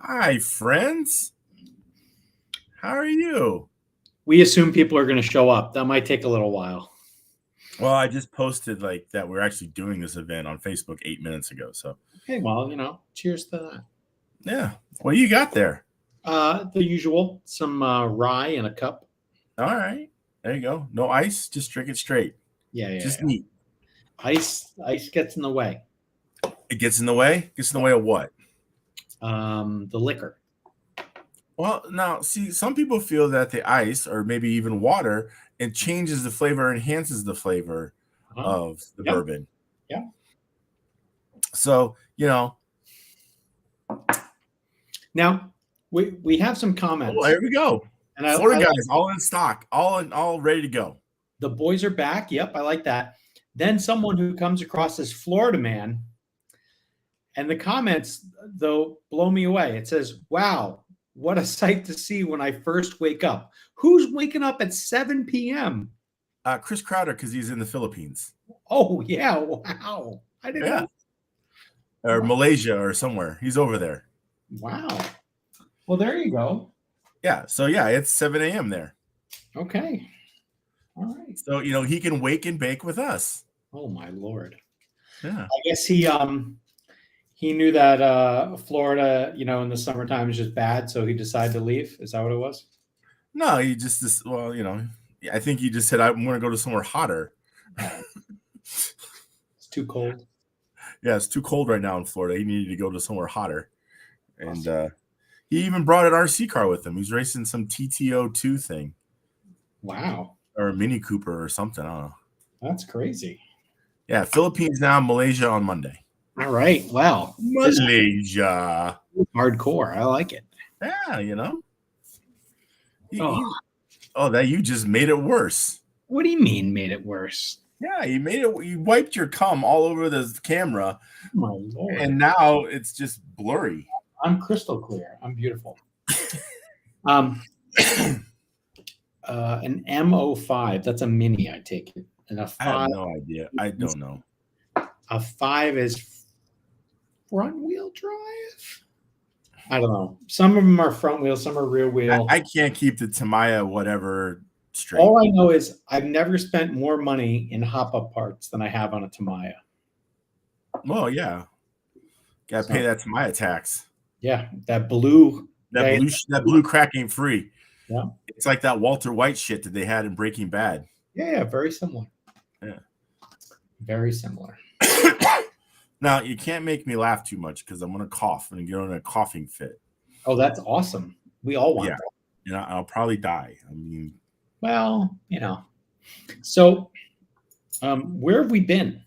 Hi, friends. How are you? We assume people are going to show up. That might take a little while. Well, I just posted like that we're actually doing this event on Facebook 8 minutes ago. So, Okay, well, cheers to that. yeah. What do you got there? The usual, some rye in a cup. All right. There you go. No ice. Just drink it straight. Yeah. Just neat. Ice gets in the way. It gets in the way. Gets in the way of what? The liquor. Well, now, see, some people feel that the ice or maybe even water it changes the flavor, enhances the flavor of the bourbon. Yeah. So, Now, we have some comments. Oh, here we go. And Florida guys, all in stock, all ready to go. The boys are back. Yep, I like that. Then someone who comes across as Florida man, and the comments though blow me away. It says, "Wow, what a sight to see when I first wake up." Who's waking up at 7 p.m.? Chris Crowder, because he's in the Philippines. Oh yeah, wow! I didn't know. Or Malaysia or somewhere. He's over there. Wow. Well, there you go. Yeah. So yeah, it's 7 a.m. there. Okay. All right. So he can wake and bake with us. Oh my Lord. Yeah. I guess he knew that Florida, in the summertime is just bad, so he decided to leave. Is that what it was? No, he just I think he just said I want to go to somewhere hotter. It's too cold. Yeah, it's too cold right now in Florida. He needed to go to somewhere hotter. And he even brought an RC car with him. He's racing some TTO2 thing. Wow. Or a Mini Cooper or something. I don't know. That's crazy. Yeah, Philippines now, Malaysia on Monday. All right. Wow. Malaysia. Hardcore. I like it. Yeah, that you just made it worse. What do you mean made it worse? Yeah, you wiped your cum all over the camera. Oh my Lord. And now it's just blurry. I'm crystal clear. I'm beautiful. An M05, that's a mini, I take it. And a 5, I have no idea. I don't know. A 5 is front wheel drive? I don't know. Some of them are front wheel, some are rear wheel. I can't keep the Tamiya whatever straight. All I know is I've never spent more money in hop-up parts than I have on a Tamiya. Well, yeah. Got to pay that Tamiya tax. Yeah, that blue crack ain't free. Yeah. It's like that Walter White shit that they had in Breaking Bad. Yeah, very similar. Yeah. Very similar. Now, you can't make me laugh too much because I'm going to cough and get on a coughing fit. Oh, that's awesome. We all want that. And I'll probably die. I mean. Well, So, where have we been?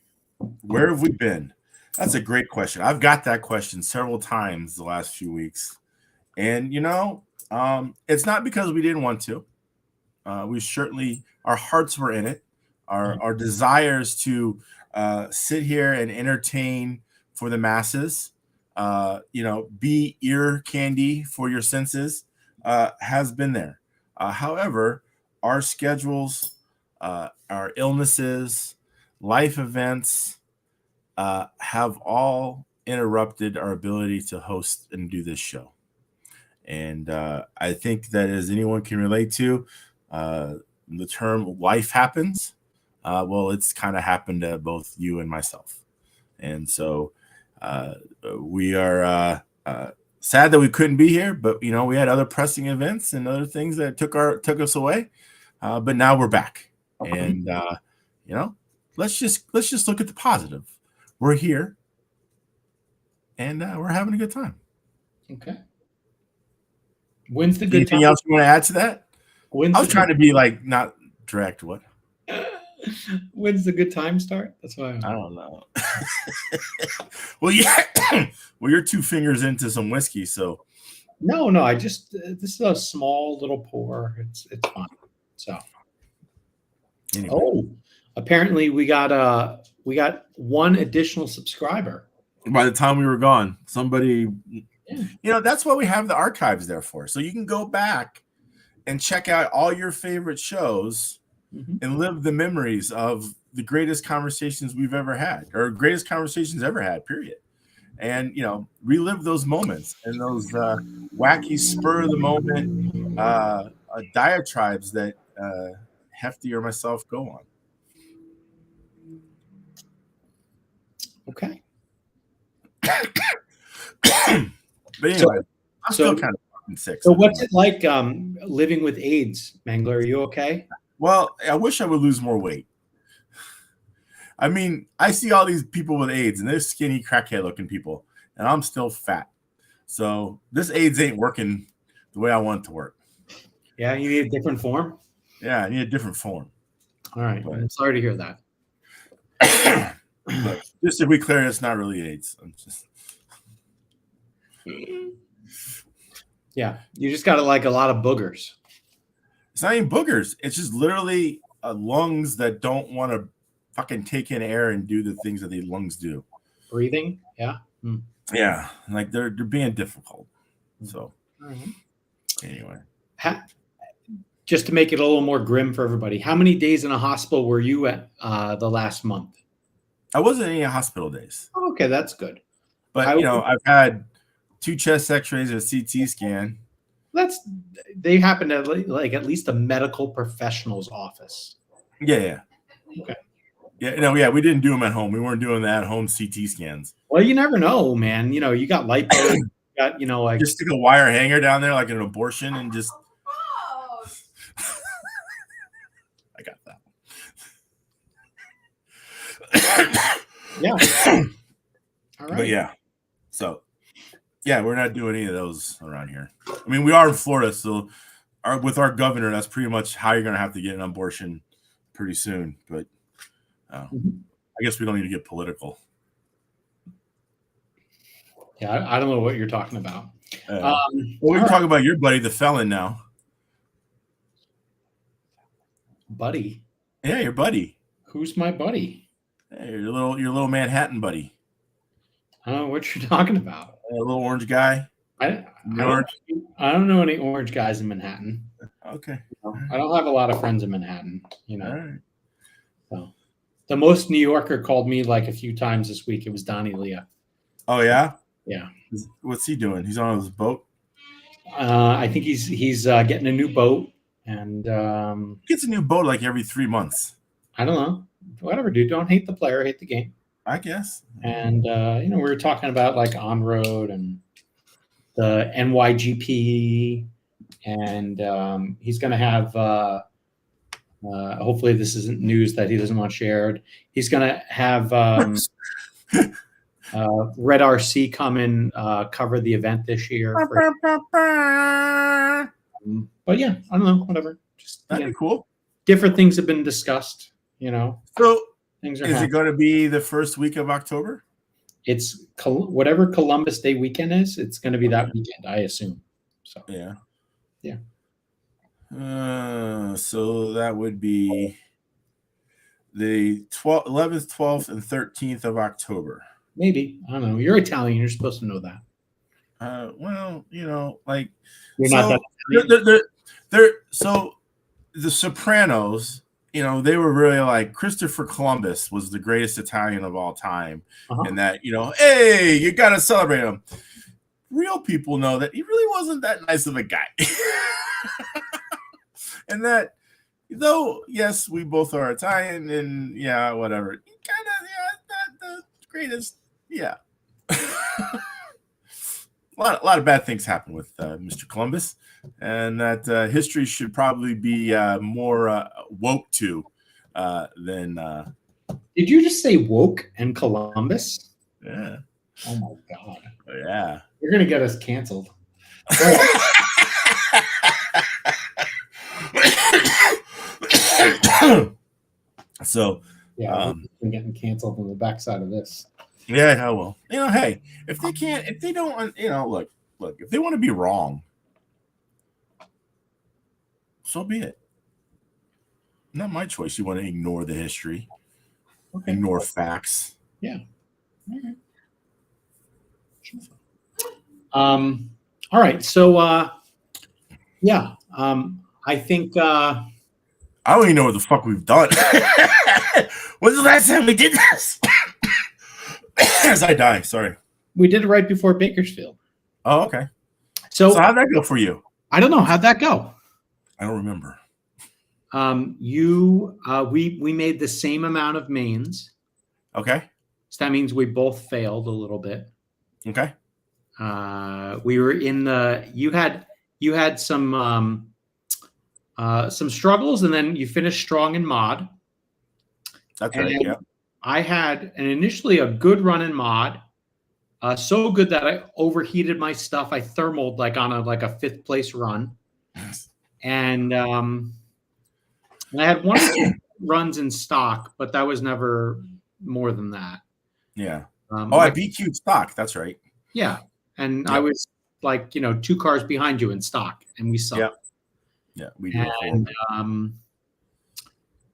Where have we been? That's a great question. I've got that question several times the last few weeks. And, it's not because we didn't want to. We certainly, our hearts were in it. Our desires to sit here and entertain for the masses, be ear candy for your senses, has been there. However, our schedules, our illnesses, life events have all interrupted our ability to host and do this show. And I think that as anyone can relate to, the term life happens. Well, it's kind of happened to both you and myself. And so we are sad that we couldn't be here, but we had other pressing events and other things that took us away. But now we're back. And let's just look at the positive. We're here and we're having a good time. Okay. When's the good Anything time? else you want to add to that? I was trying to be like not direct. What? When's the good time start? That's why I don't know. Well, you're 2 fingers into some whiskey, so. No. I just this is a small little pour. It's fine. So. Anyway. Oh, apparently we got one additional subscriber. By the time we were gone, somebody. That's what we have the archives there for. So you can go back and check out all your favorite shows and live the memories of the greatest conversations we've ever had or greatest conversations ever had, period. and relive those moments and those wacky spur of the moment diatribes that Hefty or myself go on. Okay. But anyway, I'm still kind of fucking sick. So what's it like living with AIDS, Mangler? Are you okay? Well, I wish I would lose more weight. I mean, I see all these people with AIDS, and they're skinny, crackhead-looking people, and I'm still fat. So this AIDS ain't working the way I want it to work. Yeah, you need a different form? Yeah, I need a different form. All right. I'm sorry to hear that. Look, just to be clear, it's not really AIDS. Yeah, you just got like a lot of boogers. It's not even boogers. It's just literally lungs that don't want to fucking take in air and do the things that the lungs do. Breathing, yeah. Yeah, like they're being difficult. So anyway, just to make it a little more grim for everybody, how many days in a hospital were you at the last month? I wasn't in any hospital days. Okay, that's good. But I've had 2 chest X-rays and a CT scan. They happen to like at least a medical professional's office. Yeah. Okay. Yeah, we didn't do them at home. We weren't doing the at-home CT scans. Well, you never know, man. You got lipo, you got like just stick a wire hanger down there like an abortion and just. I got that. Yeah. All right. But yeah, so yeah, we're not doing any of those around here. I mean, we are in Florida, so with our governor, that's pretty much how you're going to have to get an abortion pretty soon. But I guess we don't need to get political. Yeah, I don't know what you're talking about. We can talk about your buddy, the felon, now. Buddy? Yeah, your buddy. Who's my buddy? Hey, your little Manhattan buddy. I don't know what you're talking about. A little orange guy. I don't know any orange guys in Manhattan. Okay. I don't have a lot of friends in Manhattan. All right. So the most New Yorker called me like a few times this week. It was Donnie Leah. Oh yeah. Yeah. What's he doing? He's on his boat. I think he's getting a new boat, and he gets a new boat like every 3 months. I don't know. Whatever, dude. Don't hate the player, hate the game. I guess. And we were talking about like on road and the NYGP, and he's going to have. Hopefully, this isn't news that he doesn't want shared. He's going to have Red RC come and cover the event this year. But yeah, I don't know. Whatever. Just that'd be cool. Different things have been discussed. So things are. Is it going to be the first week of October? It's whatever Columbus Day weekend is. It's going to be that weekend, I assume. So yeah. So that would be the 11th, 12th, and 13th of October. Maybe. I don't know. You're Italian. You're supposed to know that. Well, like you're not that. So the Sopranos, they were really like Christopher Columbus was the greatest Italian of all time, and that hey, you got to celebrate him. Real people know that he really wasn't that nice of a guy, and that though yes, we both are Italian, and whatever, kind of not the greatest, A lot of bad things happen with Mr. Columbus, and that history should probably be more woke to than. Did you just say woke and Columbus? Yeah. Oh my God. Yeah. You're gonna get us canceled. So I'm getting canceled on the backside of this. Yeah, well, hey, if they don't, look, if they want to be wrong, so be it. Not my choice. You want to ignore the history, ignore facts. Yeah. Okay. All right. So, I think I don't even know what the fuck we've done. When's the last time we did this? As I die, sorry. We did it right before Bakersfield. Oh, okay. So how'd that go for you? I don't know. How'd that go? I don't remember. We made the same amount of mains. Okay. So that means we both failed a little bit. Okay. We were in the. You had some struggles, and then you finished strong in mod. That's right. Yeah. I had initially a good run in mod. So good that I overheated my stuff. I thermaled on a fifth place run, and I had one or two runs in stock, but that was never more than that. Yeah. I beat you in stock. That's right. Yeah, and I was 2 cars behind you in stock, and we sucked. Yeah. Yeah, we did. And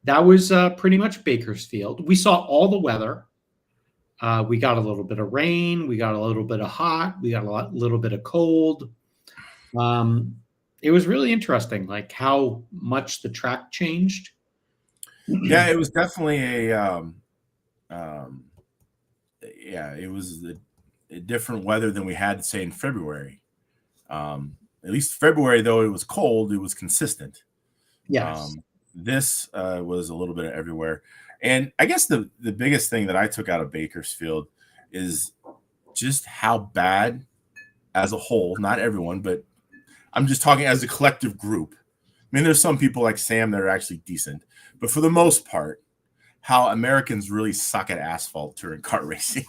that was pretty much Bakersfield. We saw all the weather. We got a little bit of rain. We got a little bit of hot. We got a little bit of cold. It was really interesting, how much the track changed. Yeah, it was definitely it was a different weather than we had, say, in February. At least February, though it was cold, it was consistent. Yes. This was a little bit of everywhere. And I guess the biggest thing that I took out of Bakersfield is just how bad as a whole, not everyone, but I'm just talking as a collective group. I mean, there's some people like Sam that are actually decent, but for the most part, how Americans really suck at asphalt during kart racing.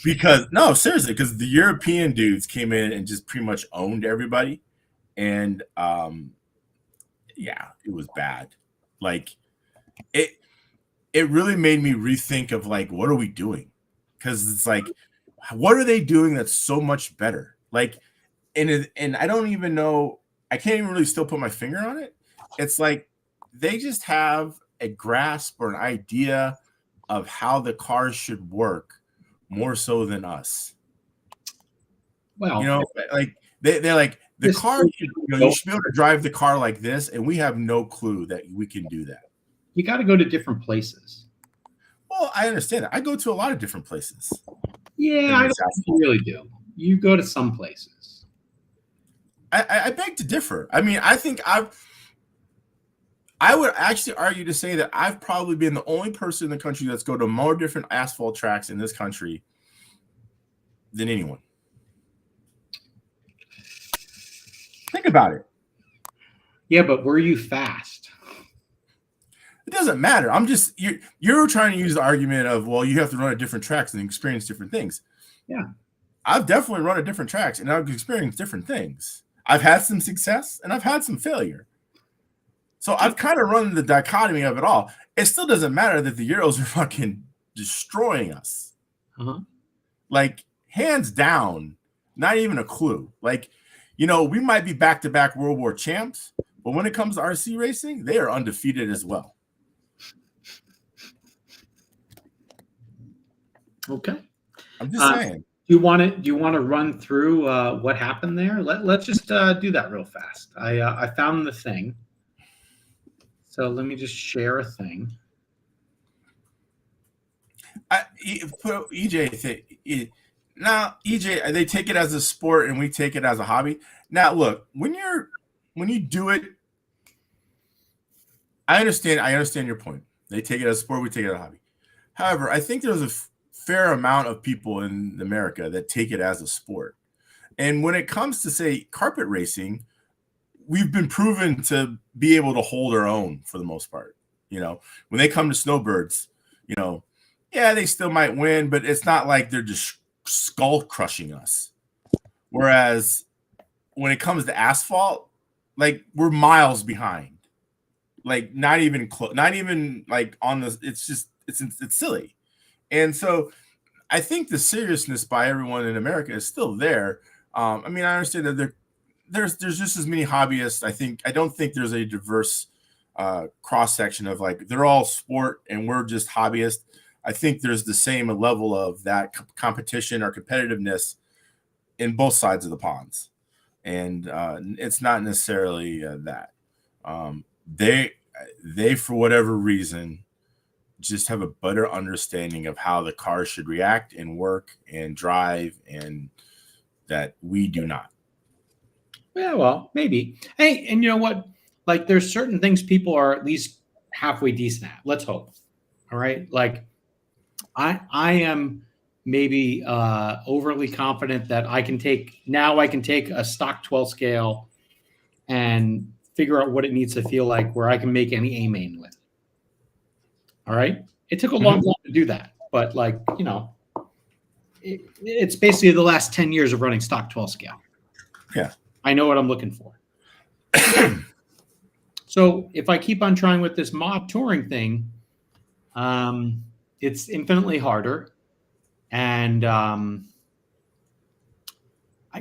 Because the European dudes came in and just pretty much owned everybody. And it was bad. It really made me rethink of what are we doing? Because it's what are they doing that's so much better? And I don't even know, I can't even really still put my finger on it. It's they just have a grasp or an idea of how the cars should work more so than us. Well, they're like the car should, you should be able to drive the car like this, and we have no clue that we can do that. You got to go to different places. Well, I understand that. I go to a lot of different places. Yeah, I don't think you really do. You go to some places. I beg to differ. I mean, I think I would actually argue to say that I've probably been the only person in the country that's go to more different asphalt tracks in this country than anyone. Think about it. Yeah, but were you fast? It doesn't matter. I'm just you're trying to use the argument of, well, you have to run at different tracks and experience different things. Yeah. I've definitely run at different tracks and I've experienced different things. I've had some success and I've had some failure. So I've kind of run the dichotomy of it all. It still doesn't matter that the Euros are fucking destroying us. Uh-huh. Hands down, not even a clue. We might be back-to-back World War champs, but when it comes to RC racing, they are undefeated as well. Okay. I'm just saying. Do you want to run through what happened there? Let's just do that real fast. I found the thing. So let me just share a thing. EJ, now EJ, they take it as a sport and we take it as a hobby. Now, look, when you do it, I understand your point. They take it as a sport, we take it as a hobby. However, I think there's a fair amount of people in America that take it as a sport. And when it comes to, say, carpet racing, we've been proven to be able to hold our own for the most part. When they come to snowbirds, they still might win, but it's not like they're just skull crushing us. Whereas when it comes to asphalt, we're miles behind. Not even close, not even on the, it's silly. And so I think the seriousness by everyone in America is still there. I understand that there's just as many hobbyists. I don't think there's a diverse cross section of they're all sport and we're just hobbyists. I think there's the same level of that competition or competitiveness in both sides of the ponds, and it's not necessarily that they for whatever reason just have a better understanding of how the car should react and work and drive, and that we do not. Yeah, well, maybe. Hey, and you know what? Like, there's certain things people are at least halfway decent at. Let's hope. All right. Like, I am maybe overly confident that I can take a stock 12 scale and figure out what it needs to feel like where I can make any A main with. All right. It took a long time to do that, but like, you know, it's basically the last 10 years of running stock 12 scale. Yeah. I know what I'm looking for. So if I keep on trying with this mod touring thing, it's infinitely harder. And,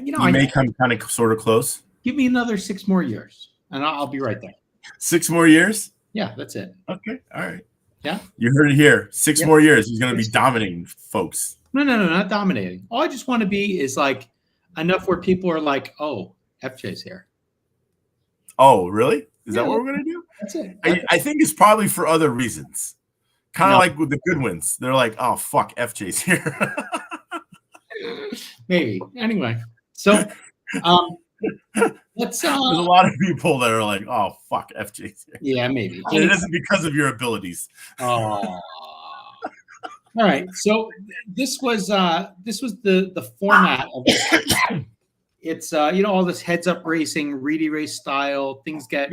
you may come kind of sort of close. Give me another 6 more years and I'll be right there. 6 more years? Yeah, that's it. Okay. All right. Yeah. You heard it here. 6 more years. He's going to be dominating folks. No, not dominating. All I just want to be is like enough where people are like, oh, FJ's here. Oh, really? Is that what we're going to do? That's it. I think it's probably for other reasons. Kind of like with the Goodwins. They're like, oh, fuck, FJ's here. Maybe. Anyway. So let's there's a lot of people that are like, oh, fuck, FJ's here. Yeah, maybe. And it isn't because of your abilities. Oh. All right. So this was the format of it. It's all this heads up racing, Reedy race style, things get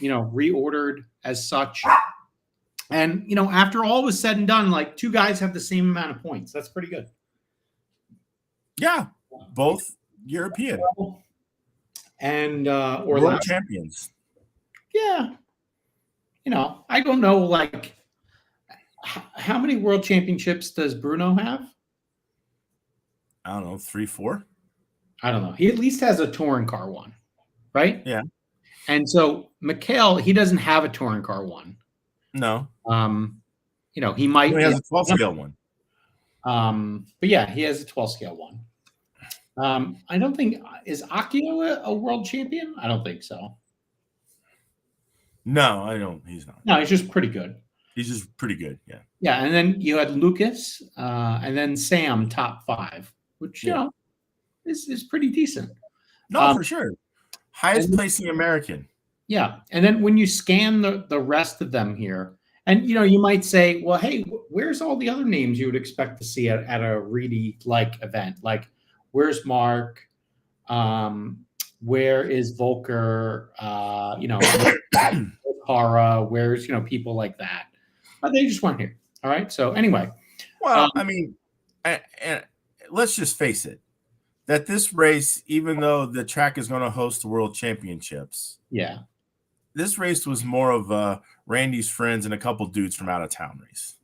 reordered as such. And after all was said and done, like 2 guys have the same amount of points. That's pretty good. Yeah. Both European. And world champions. Yeah. I don't know, like, how many world championships does Bruno have? I don't know, 3, 4. I don't know. He at least has a touring car one, right? Yeah. And so Mikhail, he doesn't have a touring car one. No. He might. He has a 12 scale one. But yeah, he has a 12 scale one. I don't think is Akio a world champion? I don't think so. No, I don't. He's not. No, he's just pretty good. He's just pretty good. Yeah. Yeah, and then you had Lucas, and then Sam top 5, which is pretty decent. No, for sure. Highest placing American. Yeah, and then when you scan the rest of them here, and you might say, well, hey, where's all the other names you would expect to see at a Reedy like event? Like, where's Mark? Where is Volker? Cara? Where's people like that? But they just weren't here. All right. So anyway, well, I mean, and let's just face it, that this race, even though the track is going to host the World Championships, this race was more of Randy's friends and a couple dudes from out of town race.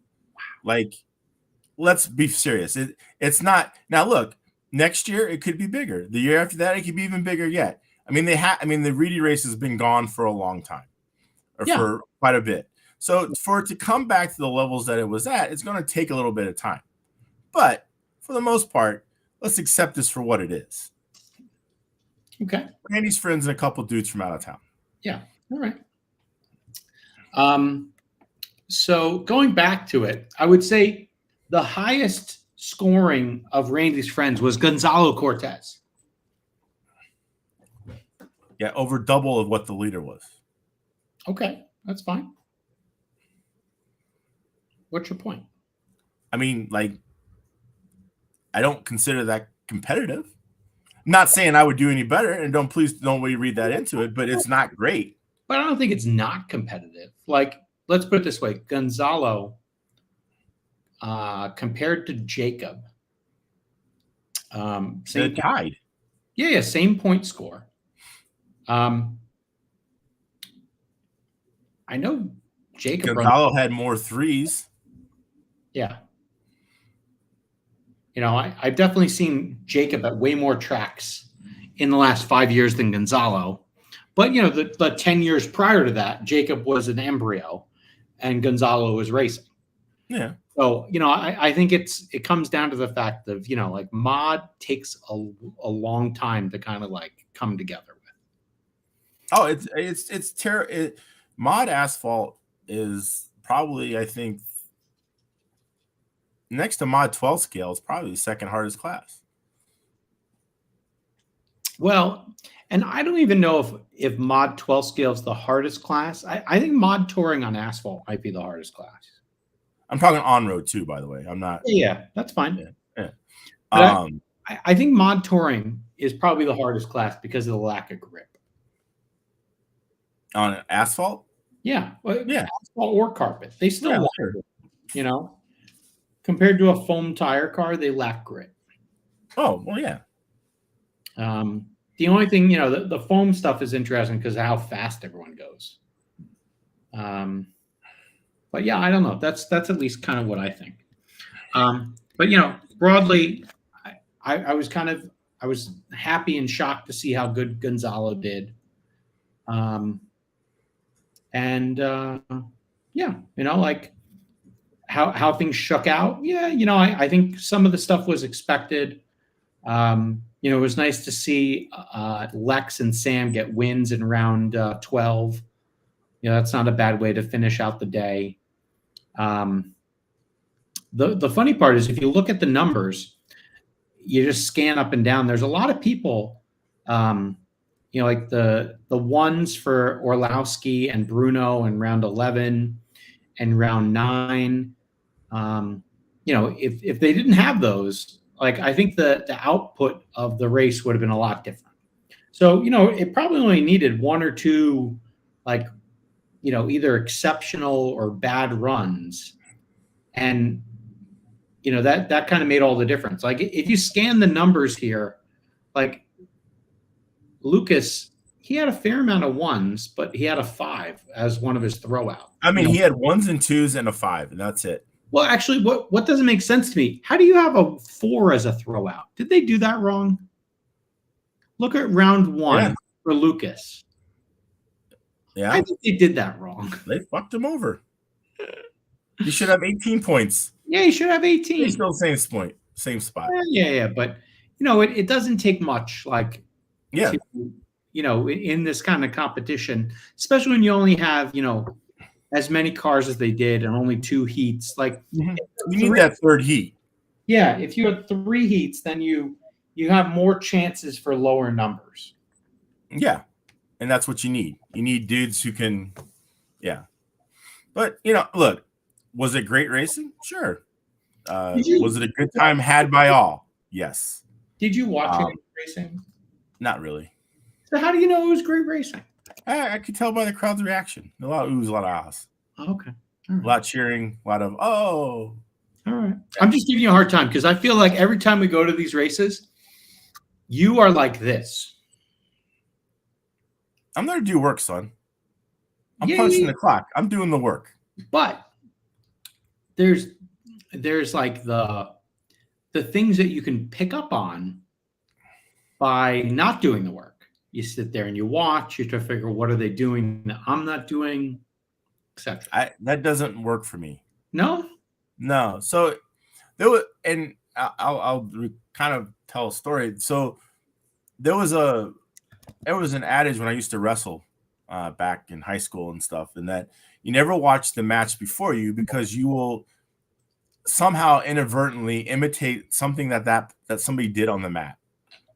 Like, let's be serious. It's not. Now, look, next year it could be bigger. The year after that, it could be even bigger yet. I mean, the Reedy race has been gone for a long time, or for quite a bit. So for it to come back to the levels that it was at, it's going to take a little bit of time. But for the most part, let's accept this for what it is. Okay. Randy's friends and a couple dudes from out of town. Yeah. All right. So going back to it, I would say the highest scoring of Randy's friends was Gonzalo Cortez. Yeah, over double of what the leader was. Okay, that's fine. What's your point? I mean, like, I don't consider that competitive. I'm not saying I would do any better, and please don't read that into it, but it's not great. But I don't think it's not competitive. Like, let's put it this way. Gonzalo, compared to Jacob, same tied. Yeah, same point score. I know Jacob Gonzalo had more threes. Yeah. I've definitely seen Jacob at way more tracks in the last 5 years than Gonzalo. But, the 10 years prior to that, Jacob was an embryo and Gonzalo was racing. Yeah. So, I think it comes down to the fact of, like, mod takes a long time to kind of like come together with. Oh, it's terrible. Mod asphalt is probably, I think, next to Mod 12 scale, it's probably the second hardest class. Well, and I don't even know if Mod 12 scale is the hardest class. I think Mod Touring on asphalt might be the hardest class. I'm talking on road too, by the way. I'm not. Yeah, that's fine. Yeah. I think Mod Touring is probably the hardest class because of the lack of grip. On asphalt? Yeah. Well, yeah. Asphalt or carpet. They still lack grip, you know? Compared to a foam tire car, they lack grip. Oh, well, yeah. The only thing, you know, the foam stuff is interesting because of how fast everyone goes. But yeah, I don't know. That's at least kind of what I think. But you know, broadly, I was happy and shocked to see how good Gonzalo did. Yeah, you know, like how things shook out. Yeah, you know, I think some of the stuff was expected. You know, it was nice to see Lex and Sam get wins in round 12. You know, that's not a bad way to finish out the day. The funny part is if you look at the numbers, you just scan up and down. There's a lot of people, you know, like the ones for Orlowski and Bruno in round 11 and round 9. You know, if they didn't have those, like I think the output of the race would have been a lot different. So, you know, it probably only needed one or two, like, you know, either exceptional or bad runs. And, you know, that kind of made all the difference. Like if you scan the numbers here, like Lucas, he had a fair amount of ones, but he had a 5 as one of his throwout. I mean, he had 1s and 2s and a 5, and that's it. Well, actually, what doesn't make sense to me? How do you have a 4 as a throwout? Did they do that wrong? Look at round 1 for Lucas. Yeah, I think they did that wrong. They fucked him over. He should have 18 points. Yeah, he should have 18. He's still same spot. Yeah. But you know, it doesn't take much, like, to, you know, in this kind of competition, especially when you only have, you know, as many cars as they did and only 2 heats. Like you need that third heat. Yeah, if you have 3 heats, then you have more chances for lower numbers. Yeah, and that's what you need. You need dudes who can, But you know, look, was it great racing? Sure. Was it a good time had by all? Yes. Did you watch any racing? Not really. So how do you know it was great racing? I could tell by the crowd's reaction. A lot of oohs, a lot of ahs. Okay. Right. A lot of cheering, a lot of oh. All right. I'm just giving you a hard time because I feel like every time we go to these races, you are like this. I'm there to do work, son. I'm punching the clock. I'm doing the work. But there's like the things that you can pick up on by not doing the work. You sit there and you watch, you try to figure what are they doing that I'm not doing, etc. That doesn't work for me. No. So there was, and I'll kind of tell a story. So there was an adage when I used to wrestle back in high school and stuff, and that you never watch the match before you because you will somehow inadvertently imitate something that somebody did on the mat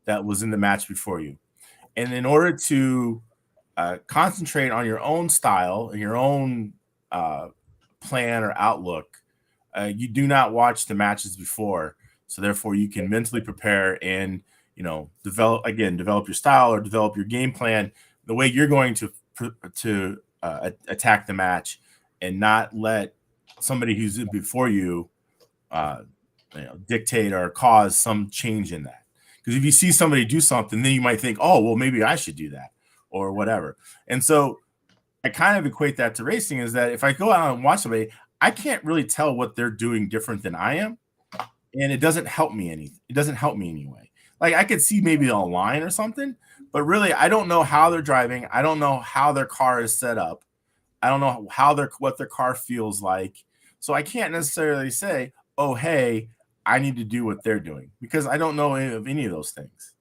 that was in the match before you. And in order to concentrate on your own style and your own plan or outlook, you do not watch the matches before. So therefore, you can mentally prepare and, you know, develop your style or develop your game plan the way you're going to attack the match, and not let somebody who's in before you, dictate or cause some change in that. Because if you see somebody do something, then you might think, oh, well, maybe I should do that or whatever. And so I kind of equate that to racing, is that if I go out and watch somebody, I can't really tell what they're doing different than I am. And it doesn't help me anyway. Like I could see maybe a line or something, but really I don't know how they're driving. I don't know how their car is set up. I don't know what their car feels like. So I can't necessarily say, oh, hey, I need to do what they're doing, because I don't know any of those things.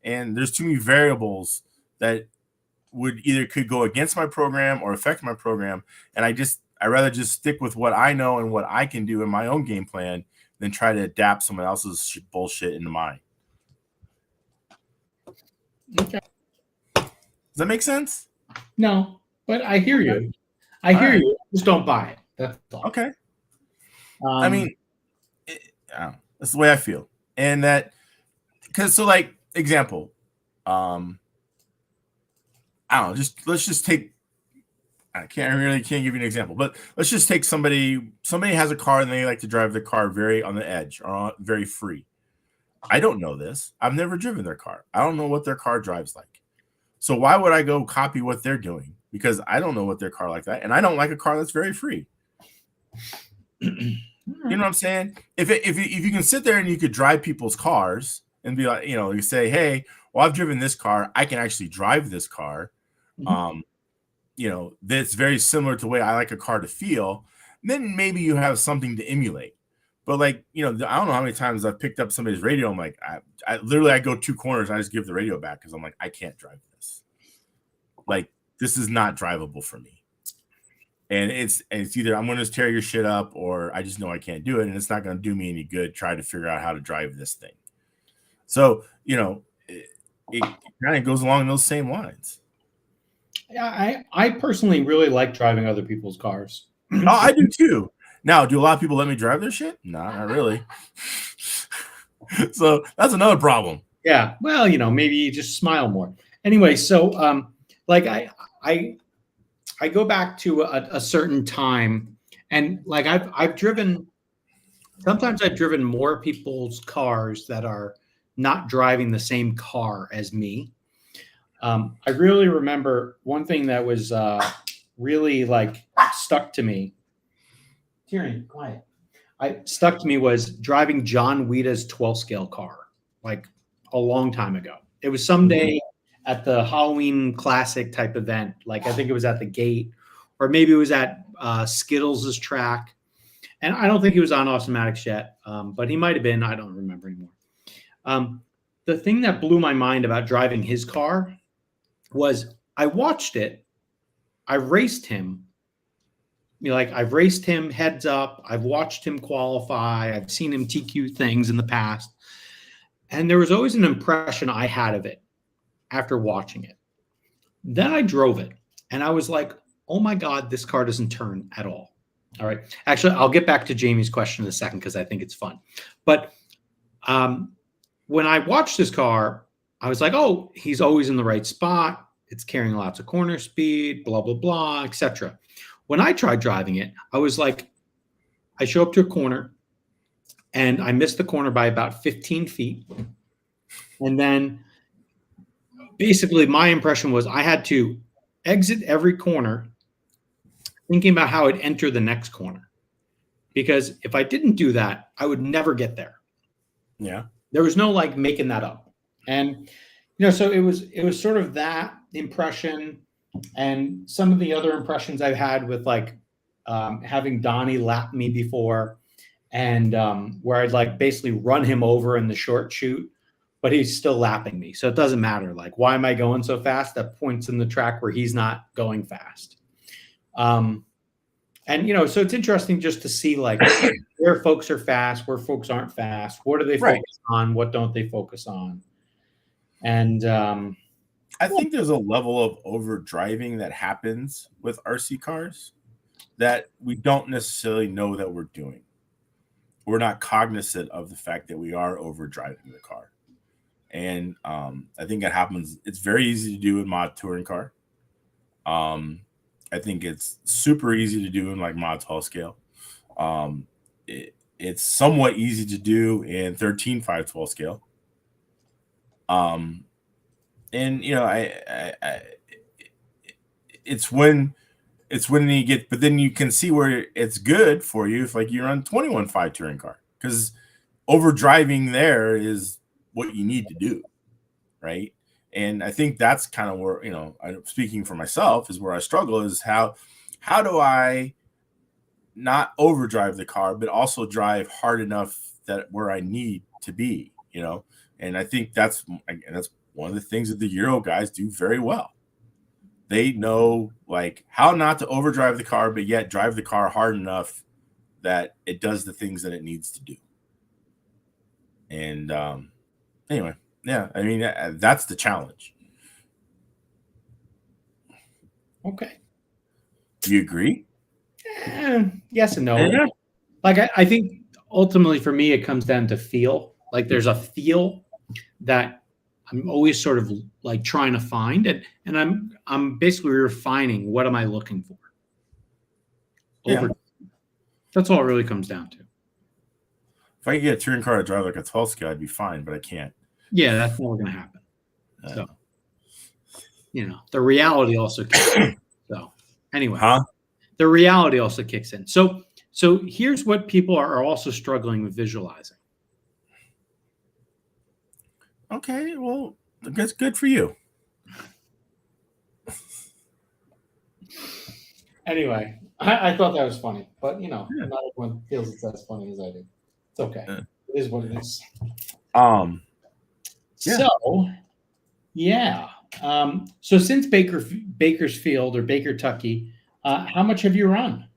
And there's too many variables that could go against my program or affect my program. And I rather just stick with what I know and what I can do in my own game plan than try to adapt someone else's bullshit into mine. Okay. Does that make sense? No, but I hear you. I hear you. Just don't buy it. That's all. Okay. I mean, that's the way I feel. And that, because so like example, I don't know, let's just take, I can't give you an example, but let's just take somebody has a car and they like to drive the car very on the edge or very free. I don't know this. I've never driven their car. I don't know what their car drives like. So why would I go copy what they're doing? Because I don't know what their car like that. And I don't like a car that's very free. You know what I'm saying? If you can sit there and you could drive people's cars and be like, you say, hey, well, I've driven this car. I can actually drive this car. That's very similar to the way I like a car to feel. Then maybe you have something to emulate. But like, I don't know how many times I've picked up somebody's radio. I'm like, I literally go 2 corners. And I just give the radio back because I'm like, I can't drive this. Like, this is not drivable for me. And it's either I'm going to tear your shit up or I just know I can't do it. And it's not going to do me any good trying to figure out how to drive this thing. So, it kind of goes along those same lines. Yeah, I personally really like driving other people's cars. Oh, I do too. Now, do a lot of people let me drive their shit? No, not really. So that's another problem. Yeah. Well, maybe you just smile more. Anyway, so like I go back to a certain time, and like I've driven more people's cars that are not driving the same car as me. I really remember one thing that was really like stuck to me. Tyrion, quiet. Stuck to me was driving John Wheda's 12 scale car, like a long time ago. It was someday at the Halloween Classic type event. Like I think it was at the gate, or maybe it was at Skittles' track. And I don't think he was on Automatics yet, but he might have been. I don't remember anymore. The thing that blew my mind about driving his car was I watched it. I raced him. I've raced him heads up. I've watched him qualify. I've seen him TQ things in the past. And there was always an impression I had of it after watching it. Then I drove it and I was like, oh my God, this car doesn't turn at all. All right. Actually, I'll get back to Jamie's question in a second because I think it's fun. But when I watched this car, I was like, oh, he's always in the right spot. It's carrying lots of corner speed, blah, blah, blah, etc. When I tried driving it, I was like, I show up to a corner and I missed the corner by about 15 feet. And then basically my impression was I had to exit every corner thinking about how I'd enter the next corner. Because if I didn't do that, I would never get there. Yeah. There was no like making that up. And, so it was sort of that impression and some of the other impressions I've had with like having Donnie lap me before and where I'd like basically run him over in the short shoot, but he's still lapping me. So it doesn't matter. Like, why am I going so fast? That points in the track where he's not going fast. And, so it's interesting just to see like where folks are fast, where folks aren't fast. What do they focus on? What don't they focus on? And I think there's a level of over driving that happens with RC cars that we don't necessarily know that we're doing. We're not cognizant of the fact that we are over driving the car. And I think it happens. It's very easy to do in mod touring car. I think it's super easy to do in like mod 12 scale. It's somewhat easy to do in 13.512 scale. And it's when you get, but then you can see where it's good for you if like you're on 21.5 touring car, because over driving there is what you need to do, right? And I think that's kind of where, speaking for myself, is where I struggle is how do I not overdrive the car, but also drive hard enough that where I need to be, And I think that's one of the things that the Euro guys do very well. They know like how not to overdrive the car, but yet drive the car hard enough that it does the things that it needs to do. And anyway, yeah, I mean, that's the challenge. Okay. Do you agree? Yes and no. Yeah. Like I think ultimately for me, it comes down to feel. Like there's a feel that I'm always sort of like trying to find, and I'm basically refining what am I looking for. Over. Yeah. That's all it really comes down to. If I could get a touring car to drive like a 12 scale, I'd be fine, but I can't. Yeah, that's never going to happen. So, the reality also kicks in. So, anyway, the reality also kicks in. So here's what people are also struggling with visualizing. Okay, well, that's good for you. Anyway, I thought that was funny, but not everyone feels it's as funny as I do. It's okay. It is what it is. So, yeah. So since Bakersfield or Baker, Tucky, how much have you run?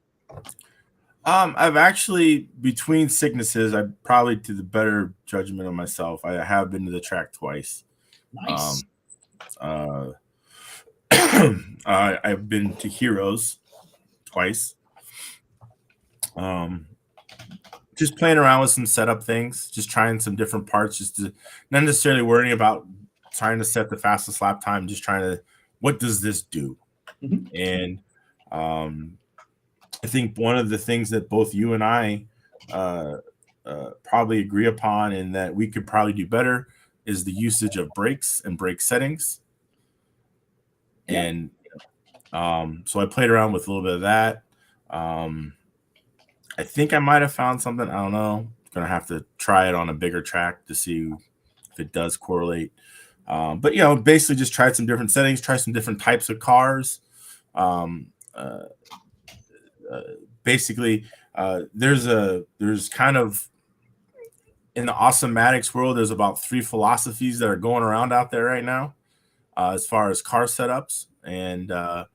I've actually, between sicknesses, I probably, to the better judgment of myself, I have been to the track twice. Nice. I've been to Heroes twice. Just playing around with some setup things, just trying some different parts, just to not necessarily worrying about trying to set the fastest lap time, just trying to, what does this do? Mm-hmm. And I think one of the things that both you and I probably agree upon and that we could probably do better is the usage of brakes and brake settings. Yeah. And so I played around with a little bit of that. I think I might have found something. I don't know. Gonna have to try it on a bigger track to see if it does correlate. But basically just tried some different settings, try some different types of cars. Basically, there's kind of, in the Awesomatics world, there's about 3 philosophies that are going around out there right now, as far as car setups, and I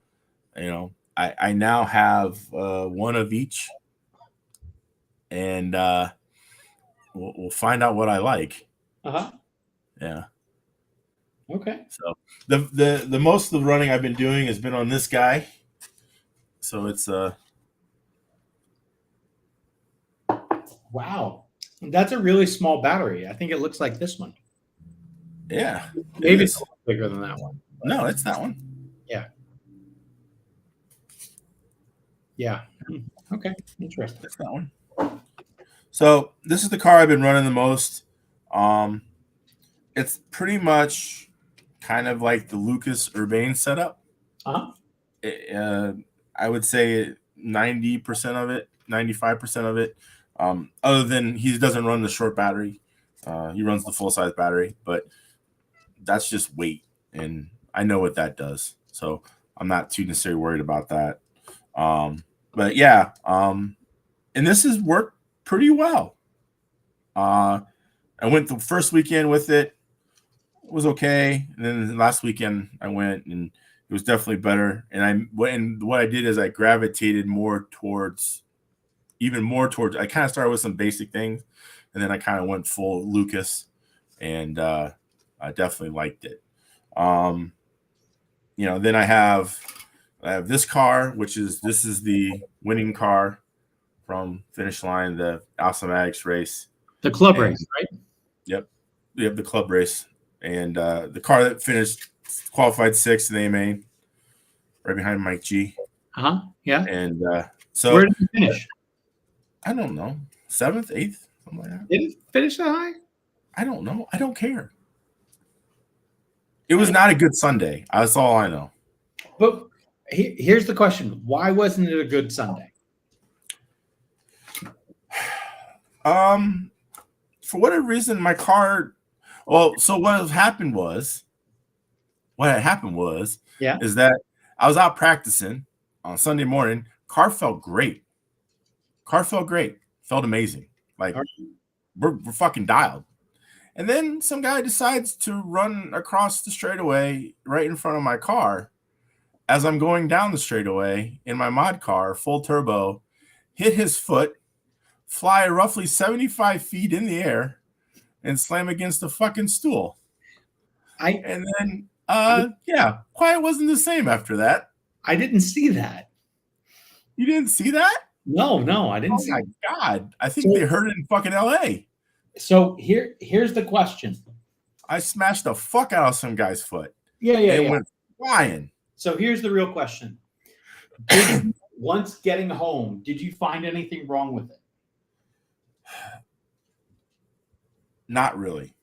now have one of each, and we'll find out what I like. Yeah. Okay. So the most of the running I've been doing has been on this guy. So it's wow, that's a really small battery. I think it looks like this one. Yeah, maybe it's a little bigger than that one. No, it's that one. Yeah. Yeah. Okay. Interesting. It's that one. So this is the car I've been running the most. It's pretty much kind of like the Lucas Urbane setup. I would say 90% of it, 95% of it. Other than he doesn't run the short battery. He runs the full-size battery, but that's just weight, and I know what that does. So I'm not too necessarily worried about that. But yeah, and this has worked pretty well. I went the first weekend with it. It was okay. And then last weekend I went and it was definitely better. And what I did is I gravitated even more towards, I kind of started with some basic things and then I kind of went full Lucas, and I definitely liked it. Then I have this car, this is the winning car from Finish Line, the Awesomatics race. The club race, right? Yep. We have the club race. And the car that qualified 6th in the A-Main, right behind Mike G. Yeah. And so where did you finish? I don't know. 7th, 8th, something like that. Did it finish that high? I don't know. I don't care. It was not a good Sunday. That's all I know. But here's the question. Why wasn't it a good Sunday? For whatever reason, my car. Well, so what had happened was is that I was out practicing on Sunday morning. Car felt great. Felt amazing. Like we're fucking dialed. And then some guy decides to run across the straightaway right in front of my car as I'm going down the straightaway in my mod car, full turbo, hit his foot, fly roughly 75 feet in the air, and slam against the fucking stool. And then quiet wasn't the same after that. I didn't see that. You didn't see that? No, I didn't see. Oh my God. I think they heard it in fucking LA. So here's the question. I smashed the fuck out of some guy's foot. Yeah. Went flying. So here's the real question. Once getting home, did you find anything wrong with it? Not really.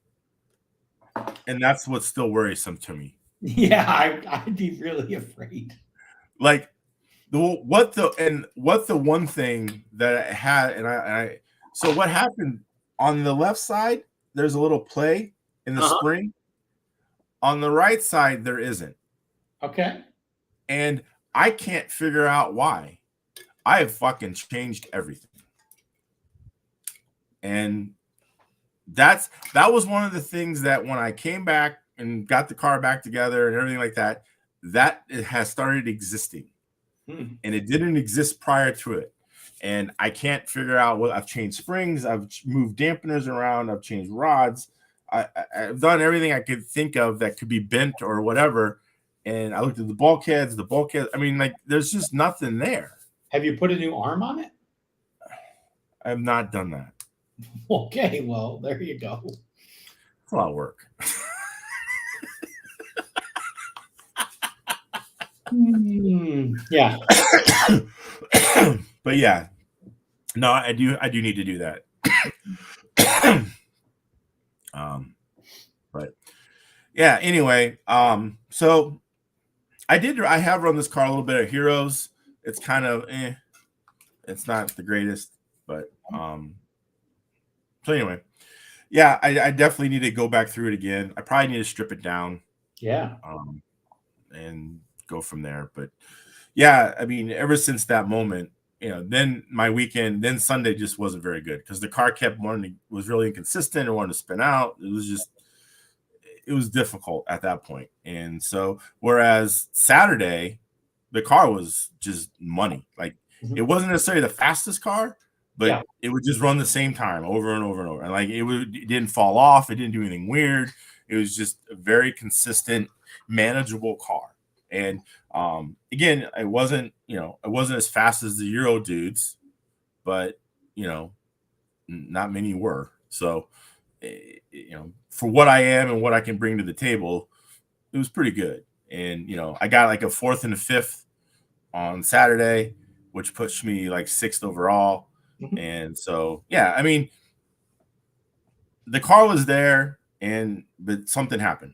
And that's what's still worrisome to me. Yeah, I'd be really afraid. Like the one thing that I had, and so what happened on the left side, there's a little play in the spring. On the right side, there isn't. Okay. And I can't figure out why. I have fucking changed everything. And that was one of the things that when I came back and got the car back together and everything like that, that it has started existing. And it didn't exist prior to it. And I can't figure out what I've changed springs, I've moved dampeners around, I've changed rods. I've done everything I could think of that could be bent or whatever. And I looked at the bulkheads. I mean, like, there's just nothing there. Have you put a new arm on it? I have not done that. Okay, well, there you go. It's a lot of work. Yeah. But yeah. No, I do need to do that. But yeah, anyway, so I have run this car a little bit at Heroes. It's kind of it's not the greatest, but so anyway, yeah, I definitely need to go back through it again. I probably need to strip it down. Yeah. And go from there. But yeah, I mean, ever since that moment, then my weekend, then Sunday just wasn't very good because the car was really inconsistent and wanted to spin out. It was difficult at that point. And so, whereas Saturday, the car was just money. Like it wasn't necessarily the fastest car, but it would just run the same time over and over and over. And like it didn't fall off. It didn't do anything weird. It was just a very consistent, manageable car. And again, it wasn't as fast as the Euro dudes, but not many were. So for what I am and what I can bring to the table, it was pretty good. And I got like a 4th and a 5th on Saturday, which pushed me like 6th overall. And so yeah, I mean, the car was there, but something happened.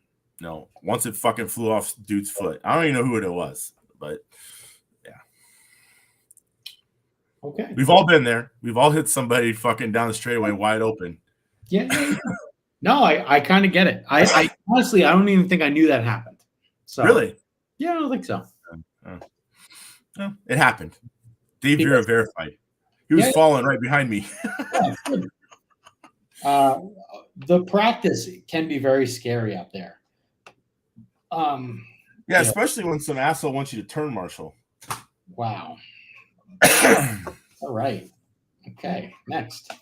Once it fucking flew off dude's foot. I don't even know who it was, but yeah. Okay. We've all been there. We've all hit somebody fucking down the straightaway wide open. Yeah. No, I kind of get it. I honestly, I don't even think I knew that happened. So really? Yeah, I don't think so. No, it happened. Dave Vera verified. He was falling right behind me. The practice can be very scary out there. Yeah, especially when some asshole wants you to turn marshal. Wow. All right. Okay. Next.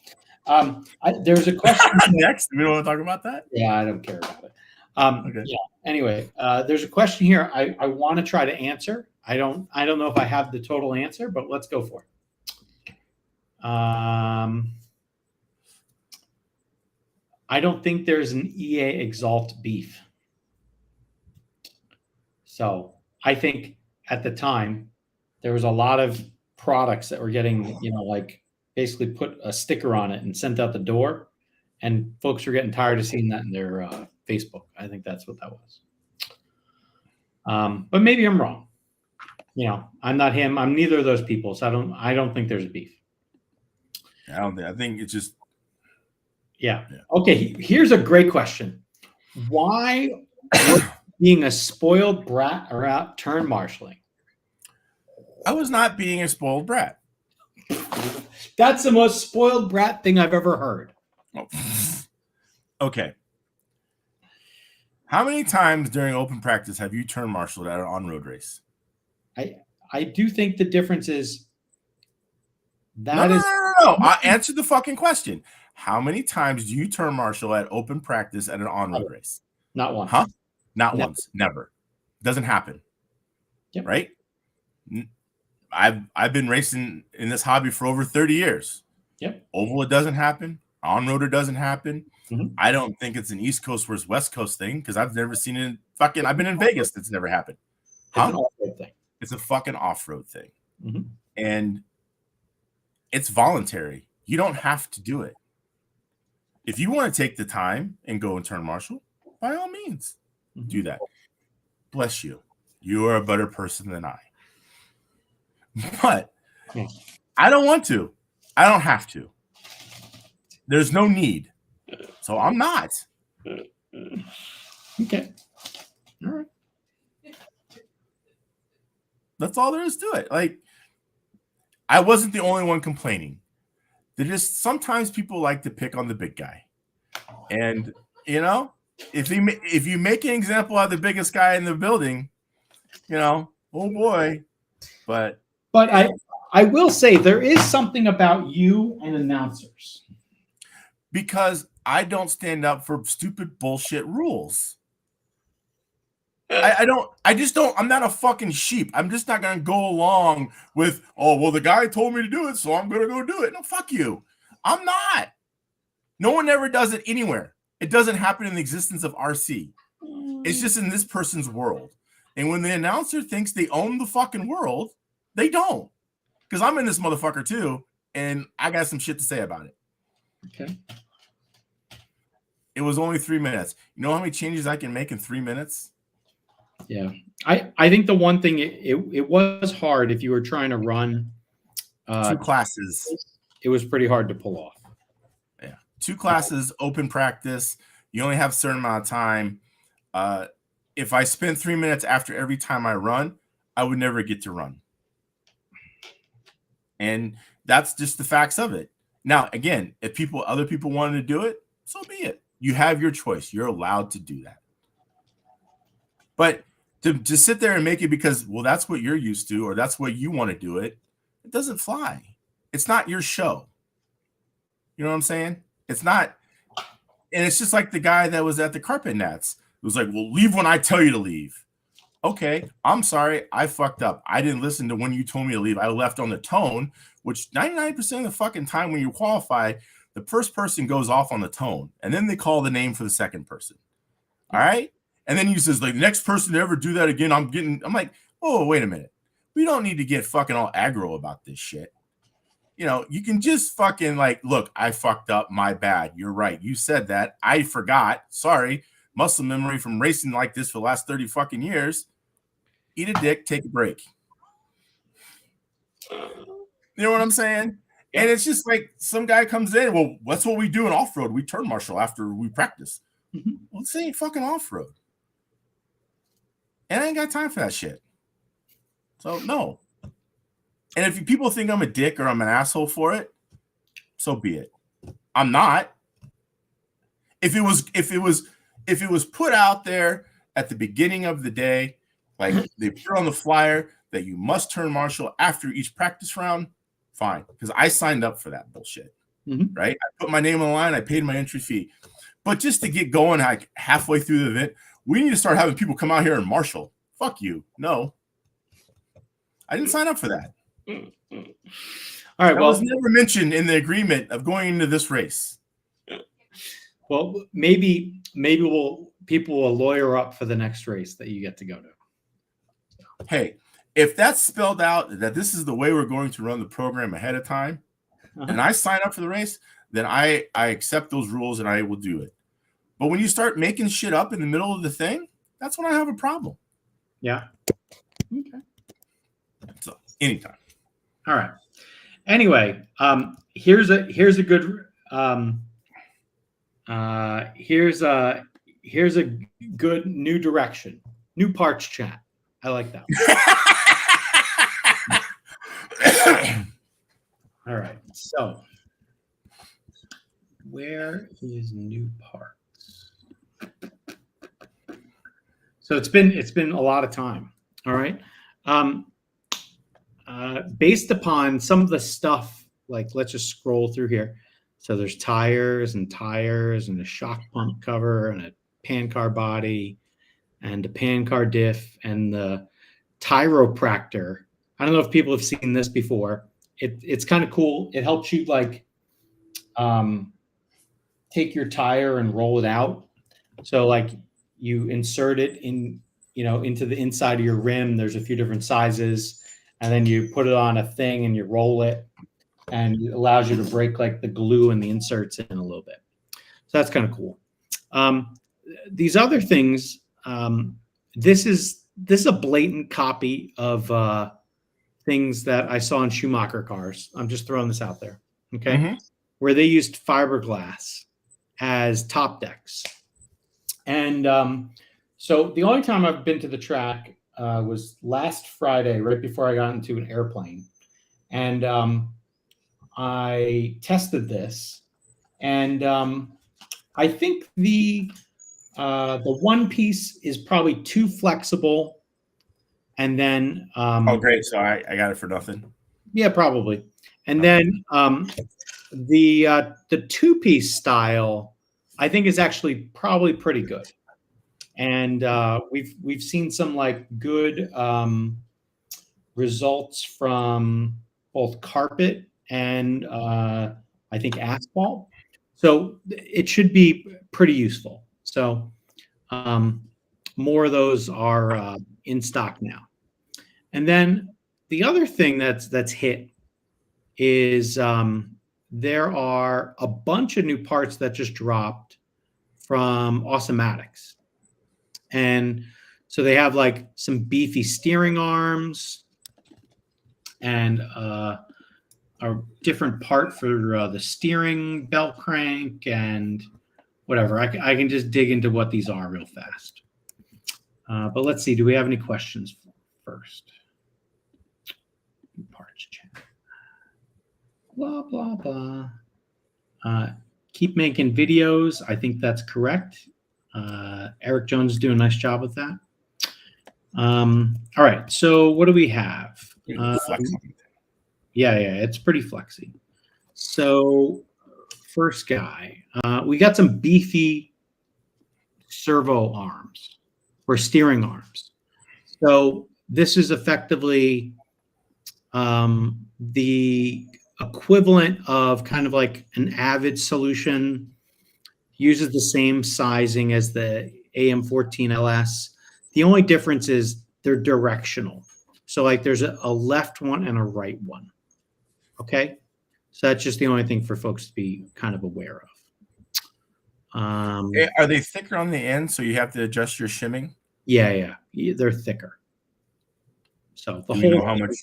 There's a question. Next, we don't want to talk about that. Yeah, I don't care about it. Okay. Yeah. Anyway, there's a question here. I want to try to answer. I don't know if I have the total answer, but let's go for it. I don't think there's an EA Exalt beef. So I think at the time there was a lot of products that were getting, like basically put a sticker on it and sent out the door, and folks were getting tired of seeing that in their Facebook. I think that's what that was. But maybe I'm wrong. I'm not him. I'm neither of those people. So I don't think there's a beef. I think it's just. Yeah. Okay. Here's a great question. Why was being a spoiled brat or out turn marshaling? I was not being a spoiled brat. That's the most spoiled brat thing I've ever heard. Oh. Okay. How many times during open practice have you turn marshaled at an on-road race? I do think the difference is No. I answered the fucking question. how many times do you turn marshal at open practice at an on-road race? Not once. Huh? Not once. Never. Doesn't happen. Yep. Right? I've been racing in this hobby for over 30 years. Yep. Oval, it doesn't happen. On-road, it doesn't happen. Mm-hmm. I don't think it's an East Coast versus West Coast thing because I've never seen it. I've been in Vegas. It's never happened. It's an off-road thing. It's a fucking off-road thing. Mm-hmm. And it's voluntary. You don't have to do it. If you want to take the time and go and turn marshal, by all means, do that. Bless you. You are a better person than I. But I don't want to. I don't have to. There's no need. So I'm not. Okay. All right. That's all there is to it. Like, I wasn't the only one complaining. They just sometimes people like to pick on the big guy. And, you know, if you make an example of the biggest guy in the building, you know, oh boy. But I will say there is something about you and announcers. Because I don't stand up for stupid bullshit rules. I just don't. I'm not a fucking sheep. I'm just not going to go along with, oh, well, the guy told me to do it, so I'm going to go do it. No, fuck you. I'm not. No one ever does it anywhere. It doesn't happen in the existence of RC. It's just in this person's world. And when the announcer thinks they own the fucking world, they don't. Because I'm in this motherfucker too, and I got some shit to say about it. Okay. It was only 3 minutes. You know how many changes I can make in 3 minutes? Yeah. I think the one thing, it was hard if you were trying to run 2 classes. It was pretty hard to pull off. Yeah. 2 classes, open practice. You only have a certain amount of time. If I spent 3 minutes after every time I run, I would never get to run. And that's just the facts of it. Now, again, if other people wanted to do it, so be it. You have your choice. You're allowed to do that. But to sit there and make it because, well, that's what you're used to, or that's what you want to do it doesn't fly. It's not your show. You know what I'm saying? It's not. And it's just like the guy that was at the carpet nats. It was like, well, leave when I tell you to leave. Okay, I'm sorry. I fucked up. I didn't listen to when you told me to leave. I left on the tone, which 99% of the fucking time when you qualify, the first person goes off on the tone, and then they call the name for the second person. All right? And then he says, like, the next person to ever do that again, I'm like, oh, wait a minute. We don't need to get fucking all aggro about this shit. You know, you can just fucking like, look, I fucked up. My bad. You're right. You said that. I forgot. Sorry. Muscle memory from racing like this for the last 30 fucking years. Eat a dick, take a break. You know what I'm saying? And it's just like some guy comes in. Well, that's what we do in off-road. We turn marshal after we practice. Well, this ain't fucking off-road. And I ain't got time for that shit. So, no. And if people think I'm a dick or I'm an asshole for it, so be it. I'm not. If it was put out there at the beginning of the day, like they put on the flyer that you must turn marshal after each practice round, fine. Because I signed up for that bullshit. Right? I put my name on the line, I paid my entry fee. But just to get going like halfway through the event, we need to start having people come out here and marshal. Fuck you. No. I didn't sign up for that. All right. That was never mentioned in the agreement of going into this race. Well, maybe people will lawyer up for the next race that you get to go to. Hey, if that's spelled out that this is the way we're going to run the program ahead of time, and I sign up for the race, then I accept those rules and I will do it. But when you start making shit up in the middle of the thing, that's when I have a problem. Yeah. Okay. So anytime. All right. Anyway, here's a good here's a good new direction. New parts chat. I like that. All right. So where is new parts? So it's been a lot of time. All right. Based upon some of the stuff, like let's just scroll through here. So there's tires and a shock pump cover and a pan car body and a pan car diff and the chiropractor. I don't know if people have seen this before. It's kind of cool. It helps you like take your tire and roll it out. So like you insert it in, into the inside of your rim. There's a few different sizes, and then you put it on a thing and you roll it, and it allows you to break like the glue and the inserts in a little bit. So that's kind of cool. These other things, this is a blatant copy of things that I saw in Schumacher cars. I'm just throwing this out there, okay? Where they used fiberglass as top decks. And so the only time I've been to the track was last Friday, right before I got into an airplane. And I tested this. And I think the one piece is probably too flexible. And then oh, great! So I got it for nothing. Yeah, probably. And then the two-piece style, I think, is actually probably pretty good. And we've seen some like good results from both carpet and I think asphalt. So it should be pretty useful. So more of those are in stock now. And then the other thing that's hit is there are a bunch of new parts that just dropped from Awesomatics. And so they have like some beefy steering arms and a different part for the steering belt crank and whatever. I can just dig into what these are real fast. But let's see. Do we have any questions first? Parts chat. Blah, blah, blah. Keep making videos. I think that's correct. Eric Jones is doing a nice job with that. All right. So what do we have? Yeah, it's pretty flexy. So first guy, we got some beefy servo arms or steering arms. So this is effectively the equivalent of kind of like an Avid solution, uses the same sizing as the AM14LS. The only difference is they're directional. So like there's a left one and a right one. Okay. So that's just the only thing for folks to be kind of aware of. Are they thicker on the end so you have to adjust your shimming? Yeah. They're thicker. So the Do whole, you know how much?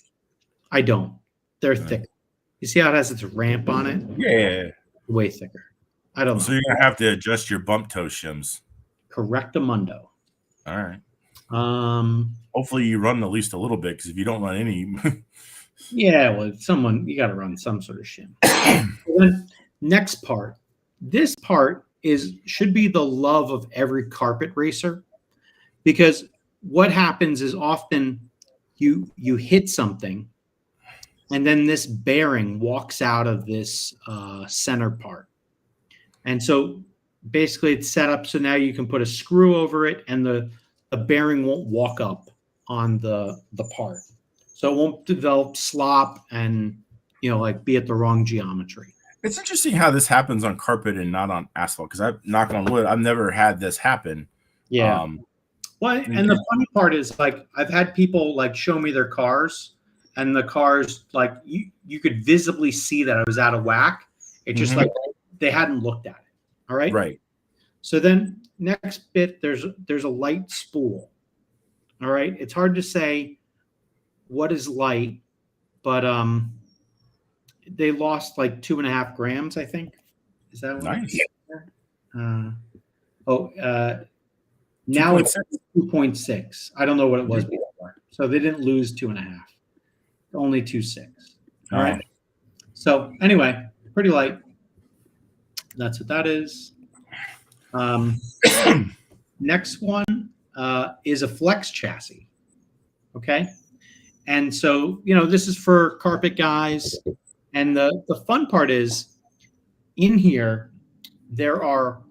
I don't. They're thicker. You see how it has its ramp on it? Yeah. Way thicker. I don't know. So you're gonna have to adjust your bump toe shims. Correctamundo. All right. Hopefully you run at least a little bit, because if you don't run any, yeah, well, you got to run some sort of shim. Then next part. This part should be the love of every carpet racer, because what happens is often you hit something, and then this bearing walks out of this center part. And so basically it's set up so now you can put a screw over it, and the bearing won't walk up on the part. So it won't develop slop and, like be at the wrong geometry. It's interesting how this happens on carpet and not on asphalt, because I've, knock on wood, I've never had this happen. Yeah. Well, and the funny part is, like, I've had people like show me their cars, and the cars, like, you could visibly see that I was out of whack. It just like they hadn't looked at it. All right. Right. So then next bit, there's a light spool. All right. It's hard to say what is light, but they lost like 2.5 grams, I think. Is that what nice? Now it's 2.6. I don't know what it was before. So they didn't lose 2.5. Only 2.6. All right. So anyway, pretty light. That's what that is. Next one is a flex chassis. Okay. And so, this is for carpet guys. And the fun part is, in here, there are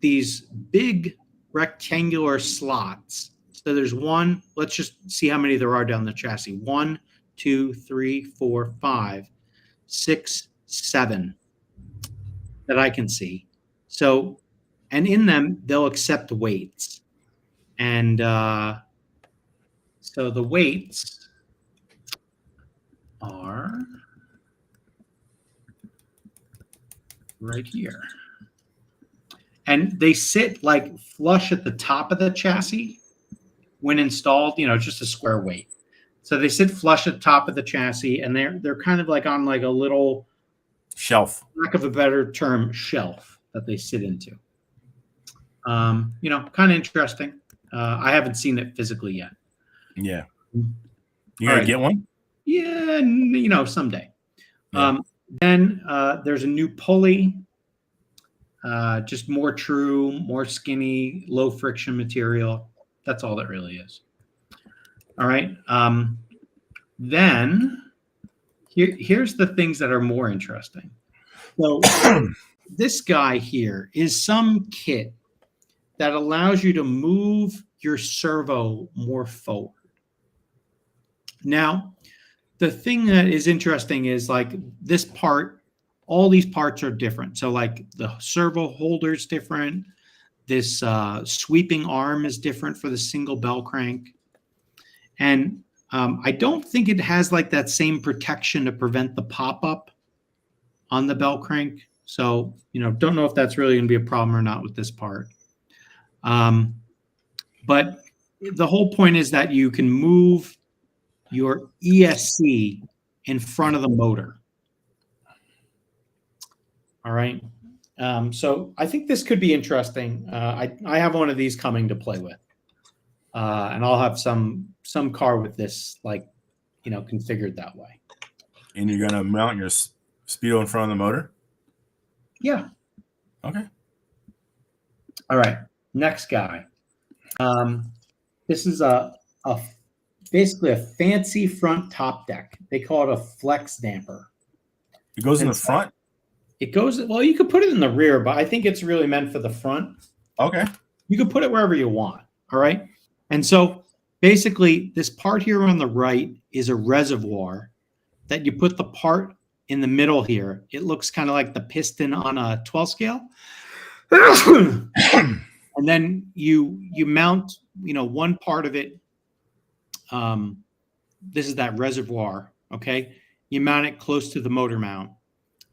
these big rectangular slots. So there's one, let's just see how many there are down the chassis. 1, 2, 3, 4, 5, 6, 7 that I can see. So, and in them, they'll accept weights. And so the weights are right here. And they sit like flush at the top of the chassis when installed, just a square weight. So they sit flush at the top of the chassis, and they're kind of like on like a little shelf, lack of a better term, shelf that they sit into. Kind of interesting. I haven't seen it physically yet. Yeah. You gonna get one? Yeah, someday. Yeah. Then there's a new pulley, just more true, more skinny, low friction material. That's all that really is. All right. Then here's the things that are more interesting. So this guy here is some kit that allows you to move your servo more forward. Now, the thing that is interesting is like this part, all these parts are different. So like the servo holder is different. This sweeping arm is different for the single bell crank. And I don't think it has like that same protection to prevent the pop-up on the bell crank. So, don't know if that's really going to be a problem or not with this part. But the whole point is that you can move your ESC in front of the motor. All right. So I think this could be interesting. I have one of these coming to play with. And I'll have some car with this, configured that way. And you're going to mount your speedo in front of the motor? Yeah. Okay. All right. Next guy. This is basically a fancy front top deck. They call it a flex damper. It goes in the front? It goes, well, you could put it in the rear, but I think it's really meant for the front. Okay. You could put it wherever you want. All right. And so basically this part here on the right is a reservoir that you put the part in the middle here. It looks kind of like the piston on a 12 scale. And then you mount, one part of it. This is that reservoir. Okay. You mount it close to the motor mount,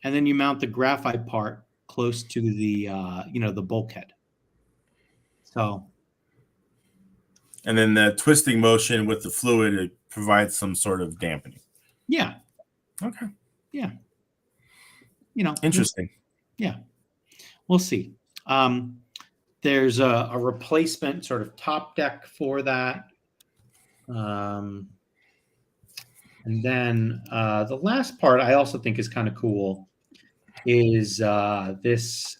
and then you mount the graphite part close to the, the bulkhead. So. And then the twisting motion with the fluid, it provides some sort of dampening. Yeah. Okay. Yeah. Interesting. Yeah. We'll see. There's a replacement sort of top deck for that. And then the last part I also think is kind of cool is this.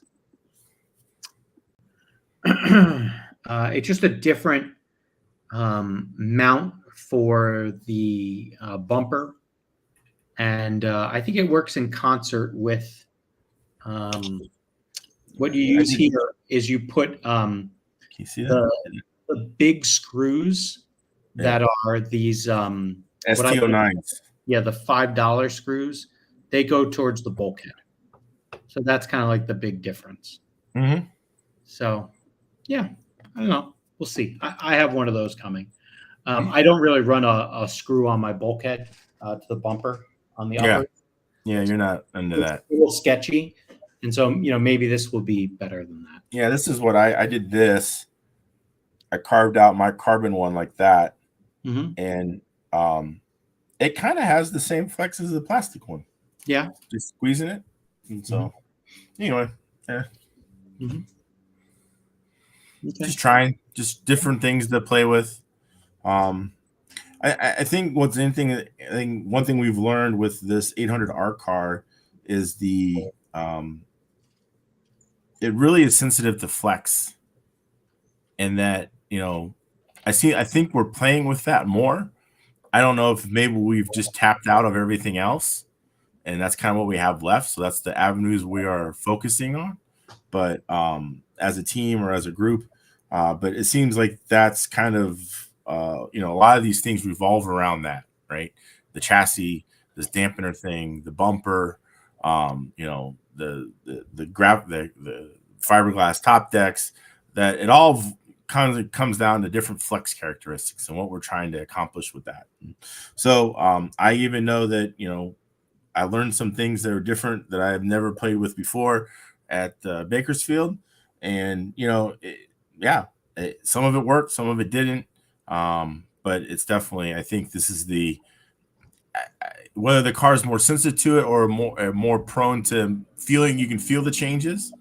It's just a different mount for the bumper. And I think it works in concert with what you use here is you put Can you see that? the big screws that are these STO9s. Yeah, the $5 screws. They go towards the bulkhead. So that's kind of like the big difference. Mm-hmm. So, yeah, I don't know. We'll see. I have one of those coming. I don't really run a screw on my bulkhead to the bumper on the upper. Yeah, you're not into that. It's a little sketchy. And so, maybe this will be better than that. Yeah, this is what I did this. I carved out my carbon one like that. Mm-hmm. And it kind of has the same flex as the plastic one. Yeah. Just squeezing it. And so, anyway, yeah. Mm-hmm. Okay. Just trying, just different things to play with. I think one thing we've learned with this 800R car is it really is sensitive to flex, and that I think we're playing with that more. I don't know if maybe we've just tapped out of everything else, and that's kind of what we have left. So that's the avenues we are focusing on. But as a team or as a group, but it seems like that's kind of a lot of these things revolve around that, right? The chassis, this dampener thing, the bumper, the fiberglass top decks. That it all kind of comes down to different flex characteristics and what we're trying to accomplish with that. So I even know that I learned some things that are different that I've never played with before at Bakersfield, and some of it worked, some of it didn't, but it's definitely, I think this is whether the car is more sensitive to it or more prone to feeling, you can feel the changes.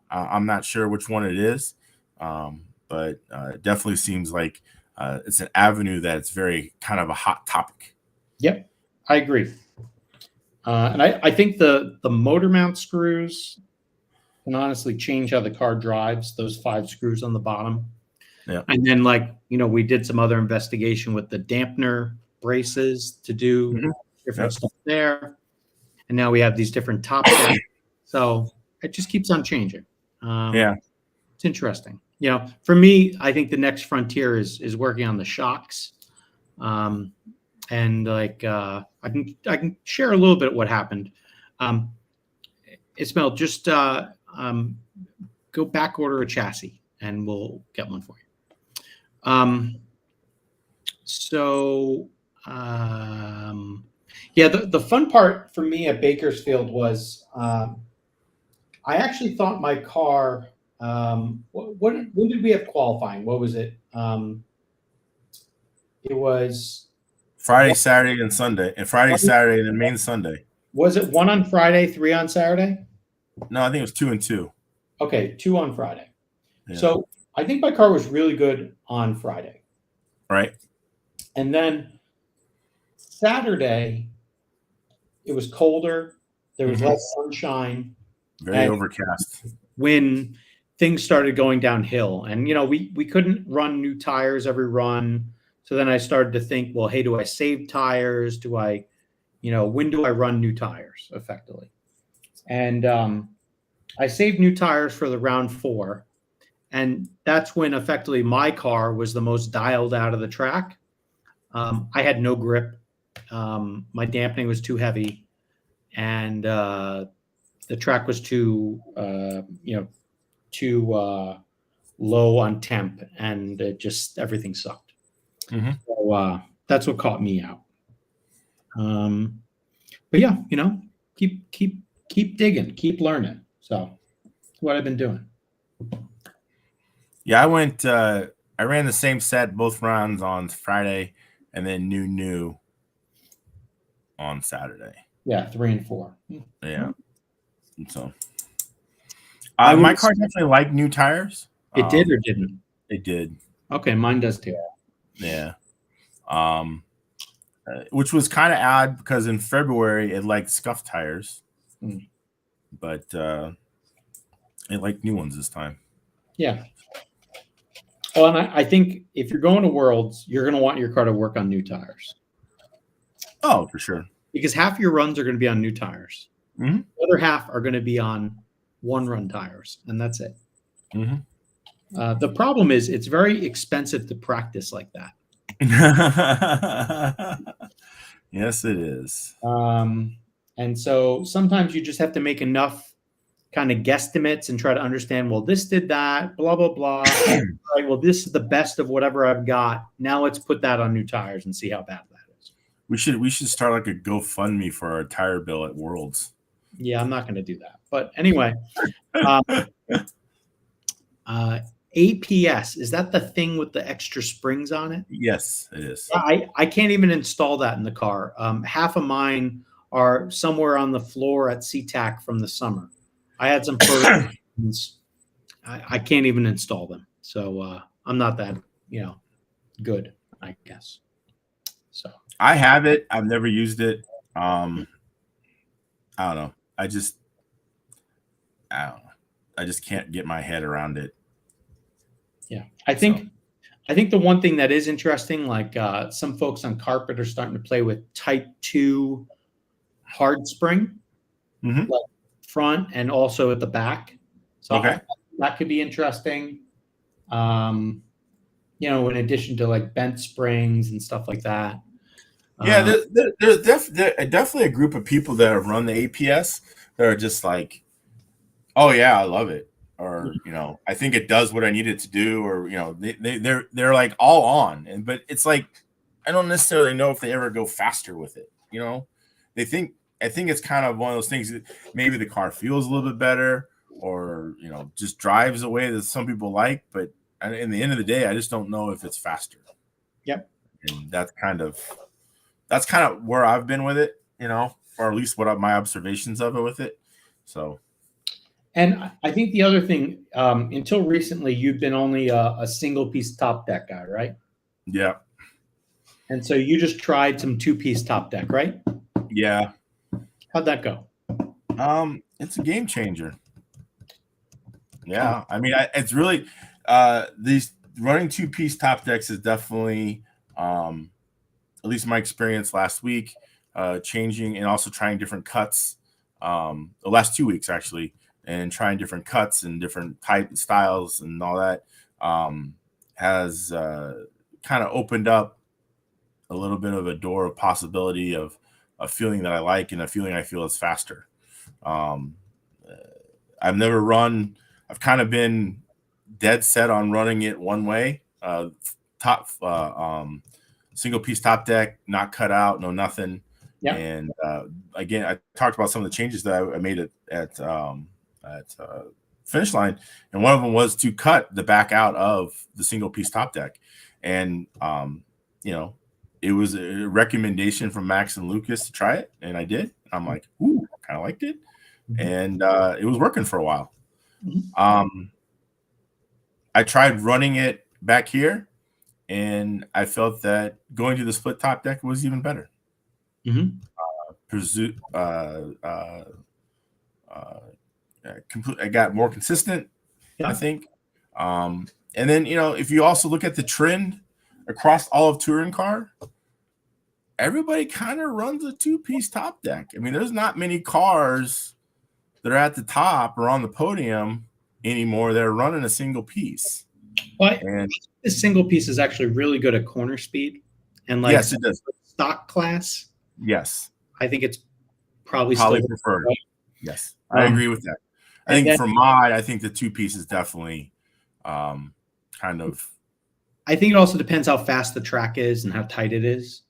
I'm not sure which one it is, but it definitely seems like it's an avenue that's very kind of a hot topic. Yep, I agree. And I think the motor mount screws can honestly change how the car drives, those 5 screws on the bottom. Yeah. And then we did some other investigation with the dampener braces to do different stuff there. And now we have these different top decks. So it just keeps on changing. It's interesting. For me, I think the next frontier is working on the shocks. And I can share a little bit what happened. Ismail, just go back order a chassis and we'll get one for you. The fun part for me at Bakersfield was I actually thought my car. When did we have qualifying? What was it? It was Friday, Saturday, and Sunday, and Friday, Saturday, and then main Sunday. Was it 1 on Friday, 3 on Saturday? No, I think it was 2 and 2. Okay, 2 on Friday. Yeah. So I think my car was really good on Friday. Right. And then Saturday, it was colder. There was less sunshine. Very overcast. When things started going downhill. And, we couldn't run new tires every run. So then I started to think, well, hey, do I save tires? Do I, when do I run new tires effectively? And I saved new tires for the round 4. And that's when effectively my car was the most dialed out of the track. I had no grip. My dampening was too heavy. And the track was too low on temp. And everything sucked. So that's what caught me out. But yeah, keep digging, keep learning. So that's what I've been doing. Yeah, I ran the same set both rounds on Friday, and then new on Saturday. Yeah, 3 and 4. Yeah. So my car definitely liked new tires. It did or didn't? It did. Okay, mine does too. Yeah. Which was kind of odd because in February it liked scuffed tires, but it liked new ones this time. Yeah. Well, and I think if you're going to Worlds, you're going to want your car to work on new tires. Oh, for sure. Because half your runs are going to be on new tires. The other half are going to be on 1-run tires, and that's it. The problem is it's very expensive to practice like that. Yes, it is. And so sometimes you just have to make enough kind of guesstimates and try to understand, well, this did that, blah, blah, blah. Right, well, this is the best of whatever I've got. Now let's put that on new tires and see how bad that is. We should start like a GoFundMe for our tire bill at Worlds. Yeah, I'm not going to do that. But anyway, APS, is that the thing with the extra springs on it? Yes, it is. I can't even install that in the car. Half of mine are somewhere on the floor at SeaTac from the summer. I had some photos. I can't even install them. So I'm not that, good, I guess. So I have it. I've never used it. I don't know. I don't know. I just can't get my head around it. Yeah. I think the one thing that is interesting, like some folks on carpet are starting to play with type 2 hard spring, Mhm. like front and also at the back. So Okay. that could be interesting. You know, in addition to like bent springs and stuff like that. Yeah, there's definitely a group of people that have run the APS that are just like, oh yeah, I love it, or I think it does what I need it to do, or they're like all on, but it's like I don't necessarily know if they ever go faster with it. They think I think it's kind of one of those things that maybe the car feels a little bit better, or just drives a way that some people like, but in the end of the day, I just don't know if it's faster. Yep. And that's kind of where I've been with it, or at least what my observations of it with it. So, and I think the other thing, until recently, you've been only a single piece top deck guy, right? yeah, And so you just tried some 2-piece top deck, right? yeah. How'd that go? It's a game changer. Yeah, I mean, it's really these running 2-piece top decks is definitely, at least my experience last week, changing and also trying different cuts. The last 2 weeks actually, and trying different cuts and different type styles and all that has kind of opened up a little bit of a door of possibility of a feeling that I like and a feeling I feel is faster. I've never run. I've kind of been dead set on running it one way, top single piece top deck, not cut out, no nothing. Yeah. And again, I talked about some of the changes that I made at finish line, and one of them was to cut the back out of the single piece top deck, and it was a recommendation from Max and Lucas to try it, and I did. I'm like, ooh, kind of liked it, and it was working for a while. I tried running it back here, and I felt that going to the split top deck was even better. I got more consistent, I think. And then, if you also look at the trend across all of touring car, everybody kind of runs a 2-piece top deck. I mean, there's not many cars that are at the top or on the podium anymore that are running a single piece. Well, this single piece is actually really good at corner speed, and like yes, it does. Stock class. Yes, I think it's probably preferred. Right? Yes, I agree with that. I think for mod, I think the 2-piece is definitely kind of. I think it also depends how fast the track is and how tight it is.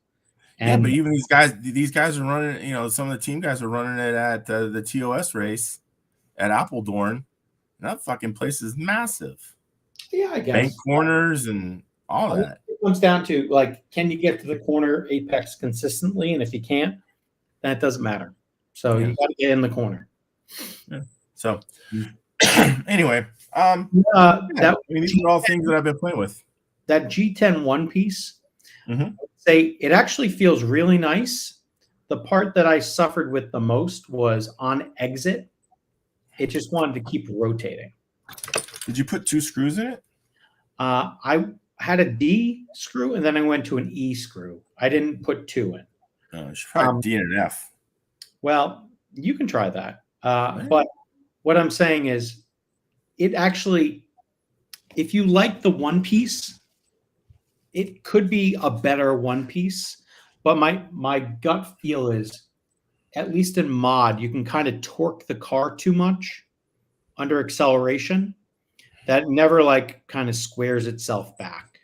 And, but even these guys are running. Some of the team guys are running it at the TOS race at Appledorn. And that fucking place is massive. Yeah, I guess. Bank corners and all that. It comes down to, like, can you get to the corner apex consistently? And if you can't, then it doesn't matter. So you got to get in the corner. Yeah. So anyway, these are all things that I've been playing with. That G10 1-piece, I'd say it actually feels really nice. The part that I suffered with the most was on exit. It just wanted to keep rotating. Did you put 2 screws in it? I had a D screw, and then I went to an E screw. I didn't put 2 in. You should try D and an F. Well, you can try that. But what I'm saying is, it actually, if you like the 1-piece, it could be a better 1-piece. But my gut feel is, at least in mod, you can kind of torque the car too much under acceleration. That never kind of squares itself back.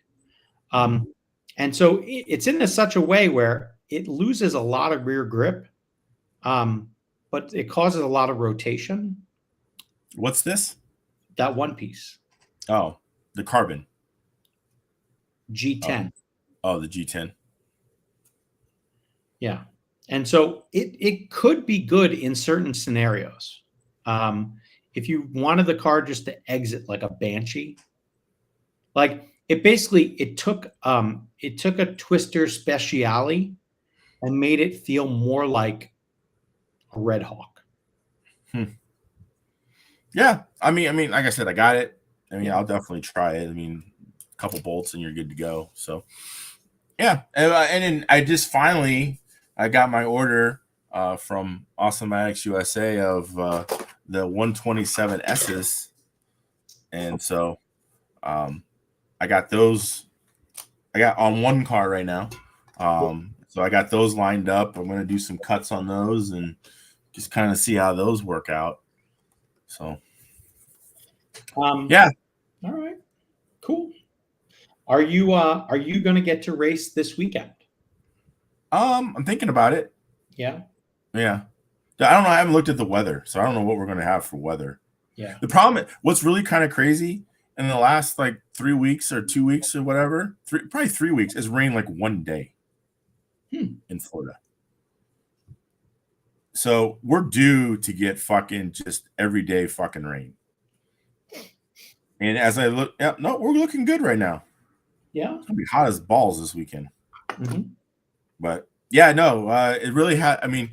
And so it's in such a way where it loses a lot of rear grip, but it causes a lot of rotation. What's this? That 1-piece. Oh, the carbon. G10. Oh, the G10. Yeah. And so it could be good in certain scenarios. If you wanted the car just to exit like a Banshee, like it took a Twister Speciale and made it feel more like a Red Hawk. Yeah, I mean, like I said, I got it. I mean, I'll definitely try it. I mean, a couple bolts and you're good to go. So, yeah, and then I just finally I got my order from Awesomatics USA of the 127 S's, and so I got those. I got on one car right now, so I got those lined up. I'm going to do some cuts on those and just kind of see how those work out. So, yeah. All right. Cool. Are you going to get to race this weekend? I'm thinking about it. Yeah. Yeah. I don't know. I haven't looked at the weather, so I don't know what we're going to have for weather. Yeah. The problem, what's really kind of crazy in the last like 3 weeks or 2 weeks or whatever, probably 3 weeks, it's rained like one day in Florida. So we're due to get fucking just everyday fucking rain. And as I look, no, we're looking good right now. Yeah. It's gonna be hot as balls this weekend. But yeah, no, it really had. I mean,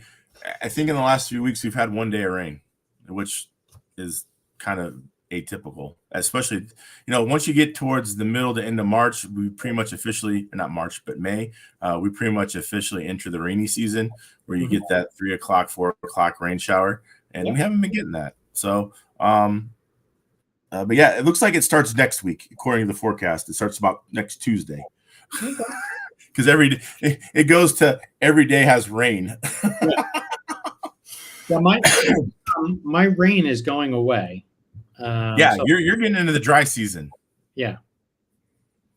I think in the last few weeks we've had one day of rain, which is kind of atypical, especially once you get towards the middle to end of March, we pretty much officially, not March but May, we pretty much officially enter the rainy season where you get that 3 o'clock, 4 o'clock rain shower, and we haven't been getting that. So, but yeah, it looks like it starts next week according to the forecast. It starts about next Tuesday. Because every day it goes to every day has rain. Yeah, my rain is going away. So you're getting into the dry season. Yeah.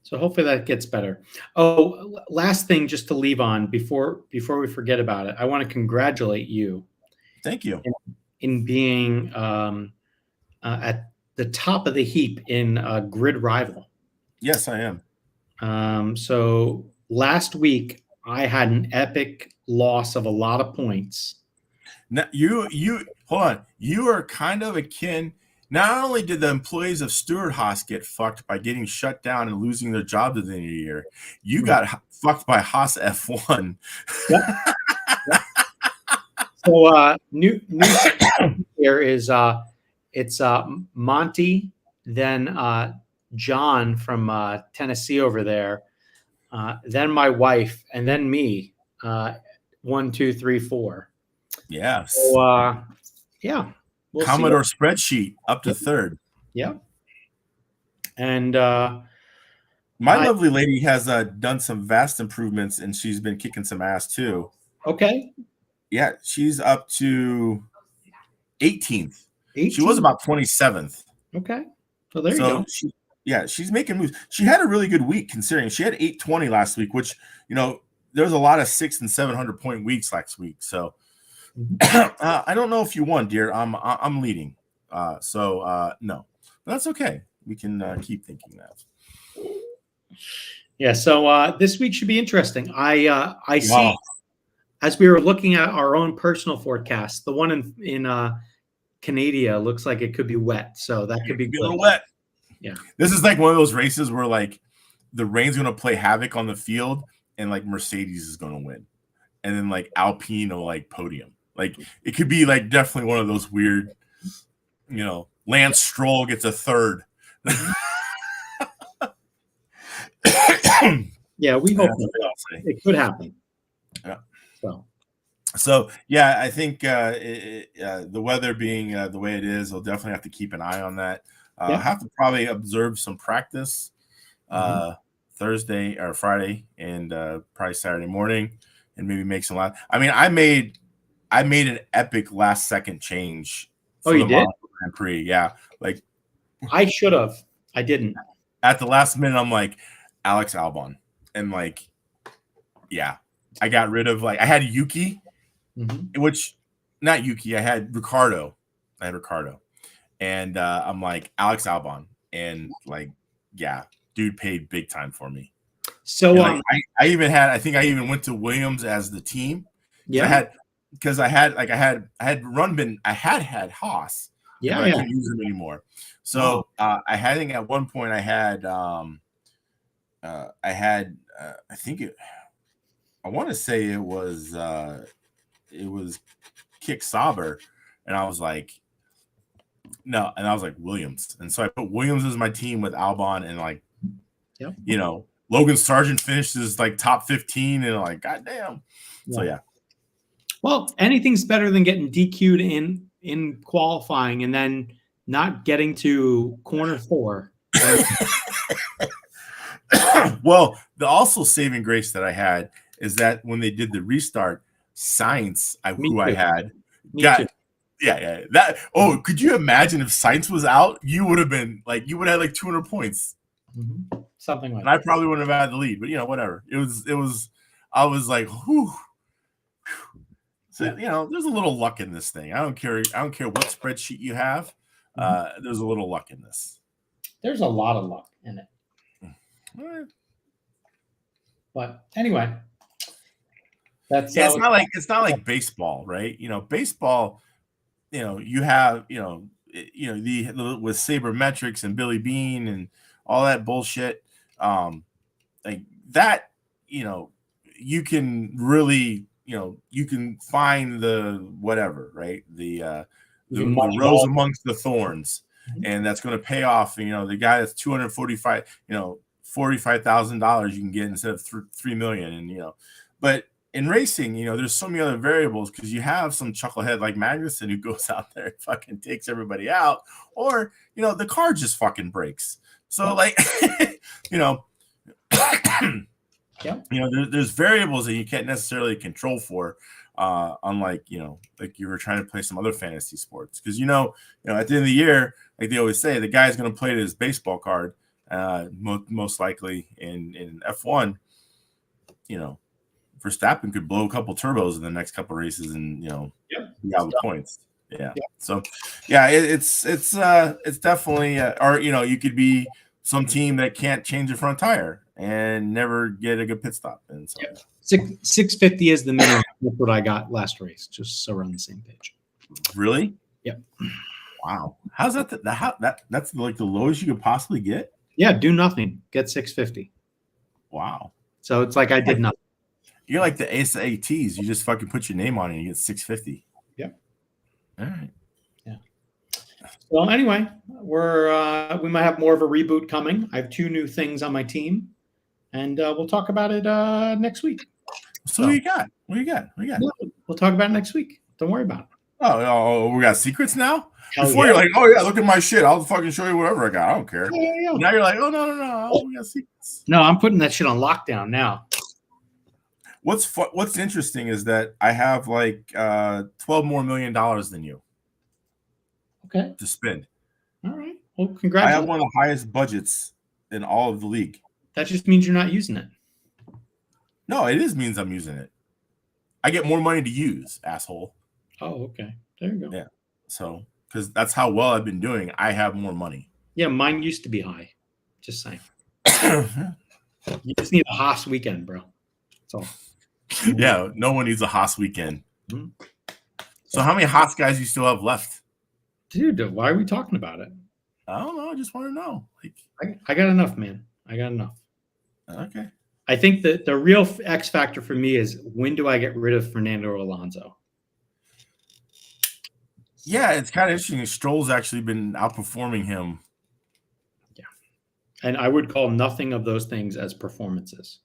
So hopefully that gets better. Oh, last thing just to leave on before we forget about it, I want to congratulate you. Thank you. In being at the top of the heap in Grid Rival. Yes, I am. So last week I had an epic loss of a lot of points. Now, you hold on. You are kind of akin. Not only did the employees of Stewart Haas get fucked by getting shut down and losing their jobs at the end of the year, you got fucked by Haas F1. So new here is it's Monty, then John from Tennessee over there, then my wife, and then me. 1, 2, 3, 4. Yes. So, yeah. We'll Commodore spreadsheet up to third. Yeah. And my lovely lady has done some vast improvements, and she's been kicking some ass too. Okay. Yeah, she's up to 18th. She was about 27th. Okay. So there you go. She's making moves. She had a really good week considering she had 820 last week, which there was a lot of 600 and 700 point weeks last week. So I don't know if you won, dear. I'm leading. So no, but that's okay. We can keep thinking that. Yeah. So this week should be interesting. I see as we were looking at our own personal forecast, the one in Canada looks like it could be wet. So that could be a little wet. Yeah. This is like one of those races where like the rain's going to play havoc on the field and like Mercedes is going to win. And then like Alpine will like podium. Like it could be like definitely one of those weird, Lance Stroll gets a third. Yeah, we hope it could happen. Yeah. So yeah, I think the weather being the way it is, I'll definitely have to keep an eye on that. I have to probably observe some practice Thursday or Friday and probably Saturday morning, and maybe make some. I mean, I made an epic last second change. For you did? Grand Prix, yeah. Like I should have. I didn't. At the last minute, I'm like Alex Albon, and like, yeah, I got rid of I had Yuki, which not Yuki. I had Ricardo. And I'm like Alex Albon, and like, yeah, dude paid big time for me. So I think I even went to Williams as the team. Yeah, I had Haas. Yeah, I couldn't use them anymore. So I think at one point I think I want to say it was Kick Sauber, and I was like, no, and I was like Williams, and so I put Williams as my team with Albon, and like, Logan Sargent finished as like top 15, and like, goddamn. So yeah. Well, anything's better than getting DQ'd in qualifying and then not getting to corner 4. Well, the also saving grace that I had is that when they did the restart, Science, who I had, got that. Oh, could you imagine if Science was out? You would have been like 200 points, something like. And I probably wouldn't have had the lead, but whatever. It was. I was like, whew. So there's a little luck in this thing. I don't care what spreadsheet you have. There's a little luck in this. There's a lot of luck in it. But anyway, that's it's not like baseball, right? Baseball. You have the with sabermetrics and Billy Bean and all that bullshit. Like that, you can really, you can find the whatever, right? The rose amongst the thorns, and that's going to pay off. The guy that's $45,000 you can get instead of $3 million, and but in racing, there's so many other variables because you have some chucklehead like Magnuson who goes out there and fucking takes everybody out, or the car just fucking breaks. So there's variables that you can't necessarily control for, unlike like you were trying to play some other fantasy sports, because at the end of the year, like they always say, the guy's going to play his baseball card. Most likely in F1, Verstappen could blow a couple turbos in the next couple races and be out the points. So it's definitely or you could be some team that can't change a front tire and never get a good pit stop. And so 650 is the minimum. That's what I got last race, just so we're on the same page. Really? Yep. Wow. How's that? That's like the lowest you could possibly get? Yeah, do nothing. Get 650. Wow. So it's like I did nothing. You're like the SATs. You just fucking put your name on it and you get 650. Yep. All right. Yeah. Well, anyway, we might have more of a reboot coming. I have 2 new things on my team, and we'll talk about it next week. So what you got? What you got? We'll talk about it next week. Don't worry about it. Oh, we got secrets now? Before you're like, oh yeah, look at my shit. I'll fucking show you whatever I got. I don't care. Yeah. Now you're like, oh no, we got secrets. No, I'm putting that shit on lockdown now. What's interesting is that I have like $12 more million than you. Okay. To spend. All right. Well, congratulations. I have one of the highest budgets in all of the league. That just means you're not using it. No, it means I'm using it. I get more money to use, asshole. Oh, okay. There you go. Yeah. So, because that's how well I've been doing, I have more money. Yeah, mine used to be high. Just saying. You just need a Haas weekend, bro. That's all. Yeah, no one needs a Haas weekend. Mm-hmm. So how many Haas guys you still have left? Dude, why are we talking about it? I don't know. I just want to know. I got enough, man. I got enough. Okay. I think that the real X factor for me is, when do I get rid of Fernando Alonso? Yeah, it's kind of interesting. Stroll's actually been outperforming him. Yeah. And I would call nothing of those things as performances.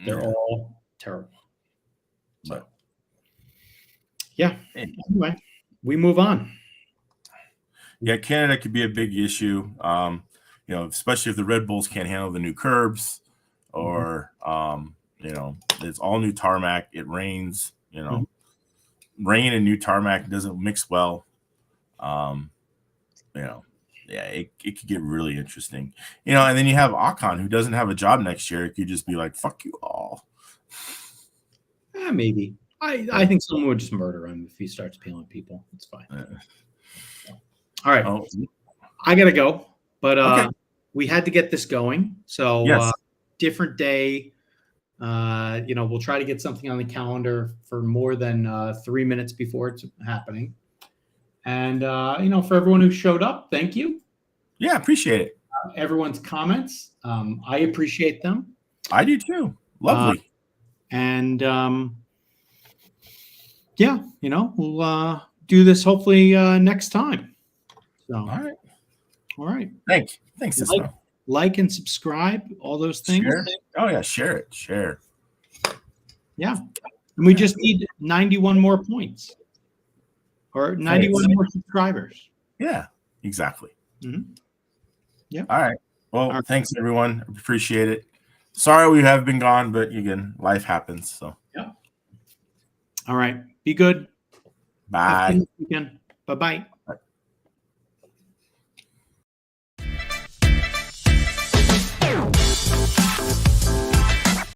They're all terrible. But yeah. Anyway, we move on. Yeah, Canada could be a big issue. Especially if the Red Bulls can't handle the new curbs, or it's all new tarmac. It rains. Rain and new tarmac doesn't mix well. It could get really interesting. And then you have Ocon, who doesn't have a job next year. It could just be like, fuck you all. Maybe. I think someone would just murder him if he starts peeling people. It's fine. All right. Oh. I got to go. But okay. We had to get this going. So yes. Different day. We'll try to get something on the calendar for more than 3 minutes before it's happening. And, for everyone who showed up, thank you. Yeah, appreciate it. Everyone's comments. I appreciate them. I do too. Lovely. We'll do this hopefully next time. So, all right. Thanks. Like and subscribe, all those things. Share. Oh yeah, share it. Share. Yeah. And we just need 91 more points or 91 more subscribers. Yeah, exactly. Mm-hmm. Yeah. All right. Well, thanks everyone. Appreciate it. Sorry we have been gone, but again, life happens. So yeah. All right. Be good. Bye. Bye-bye.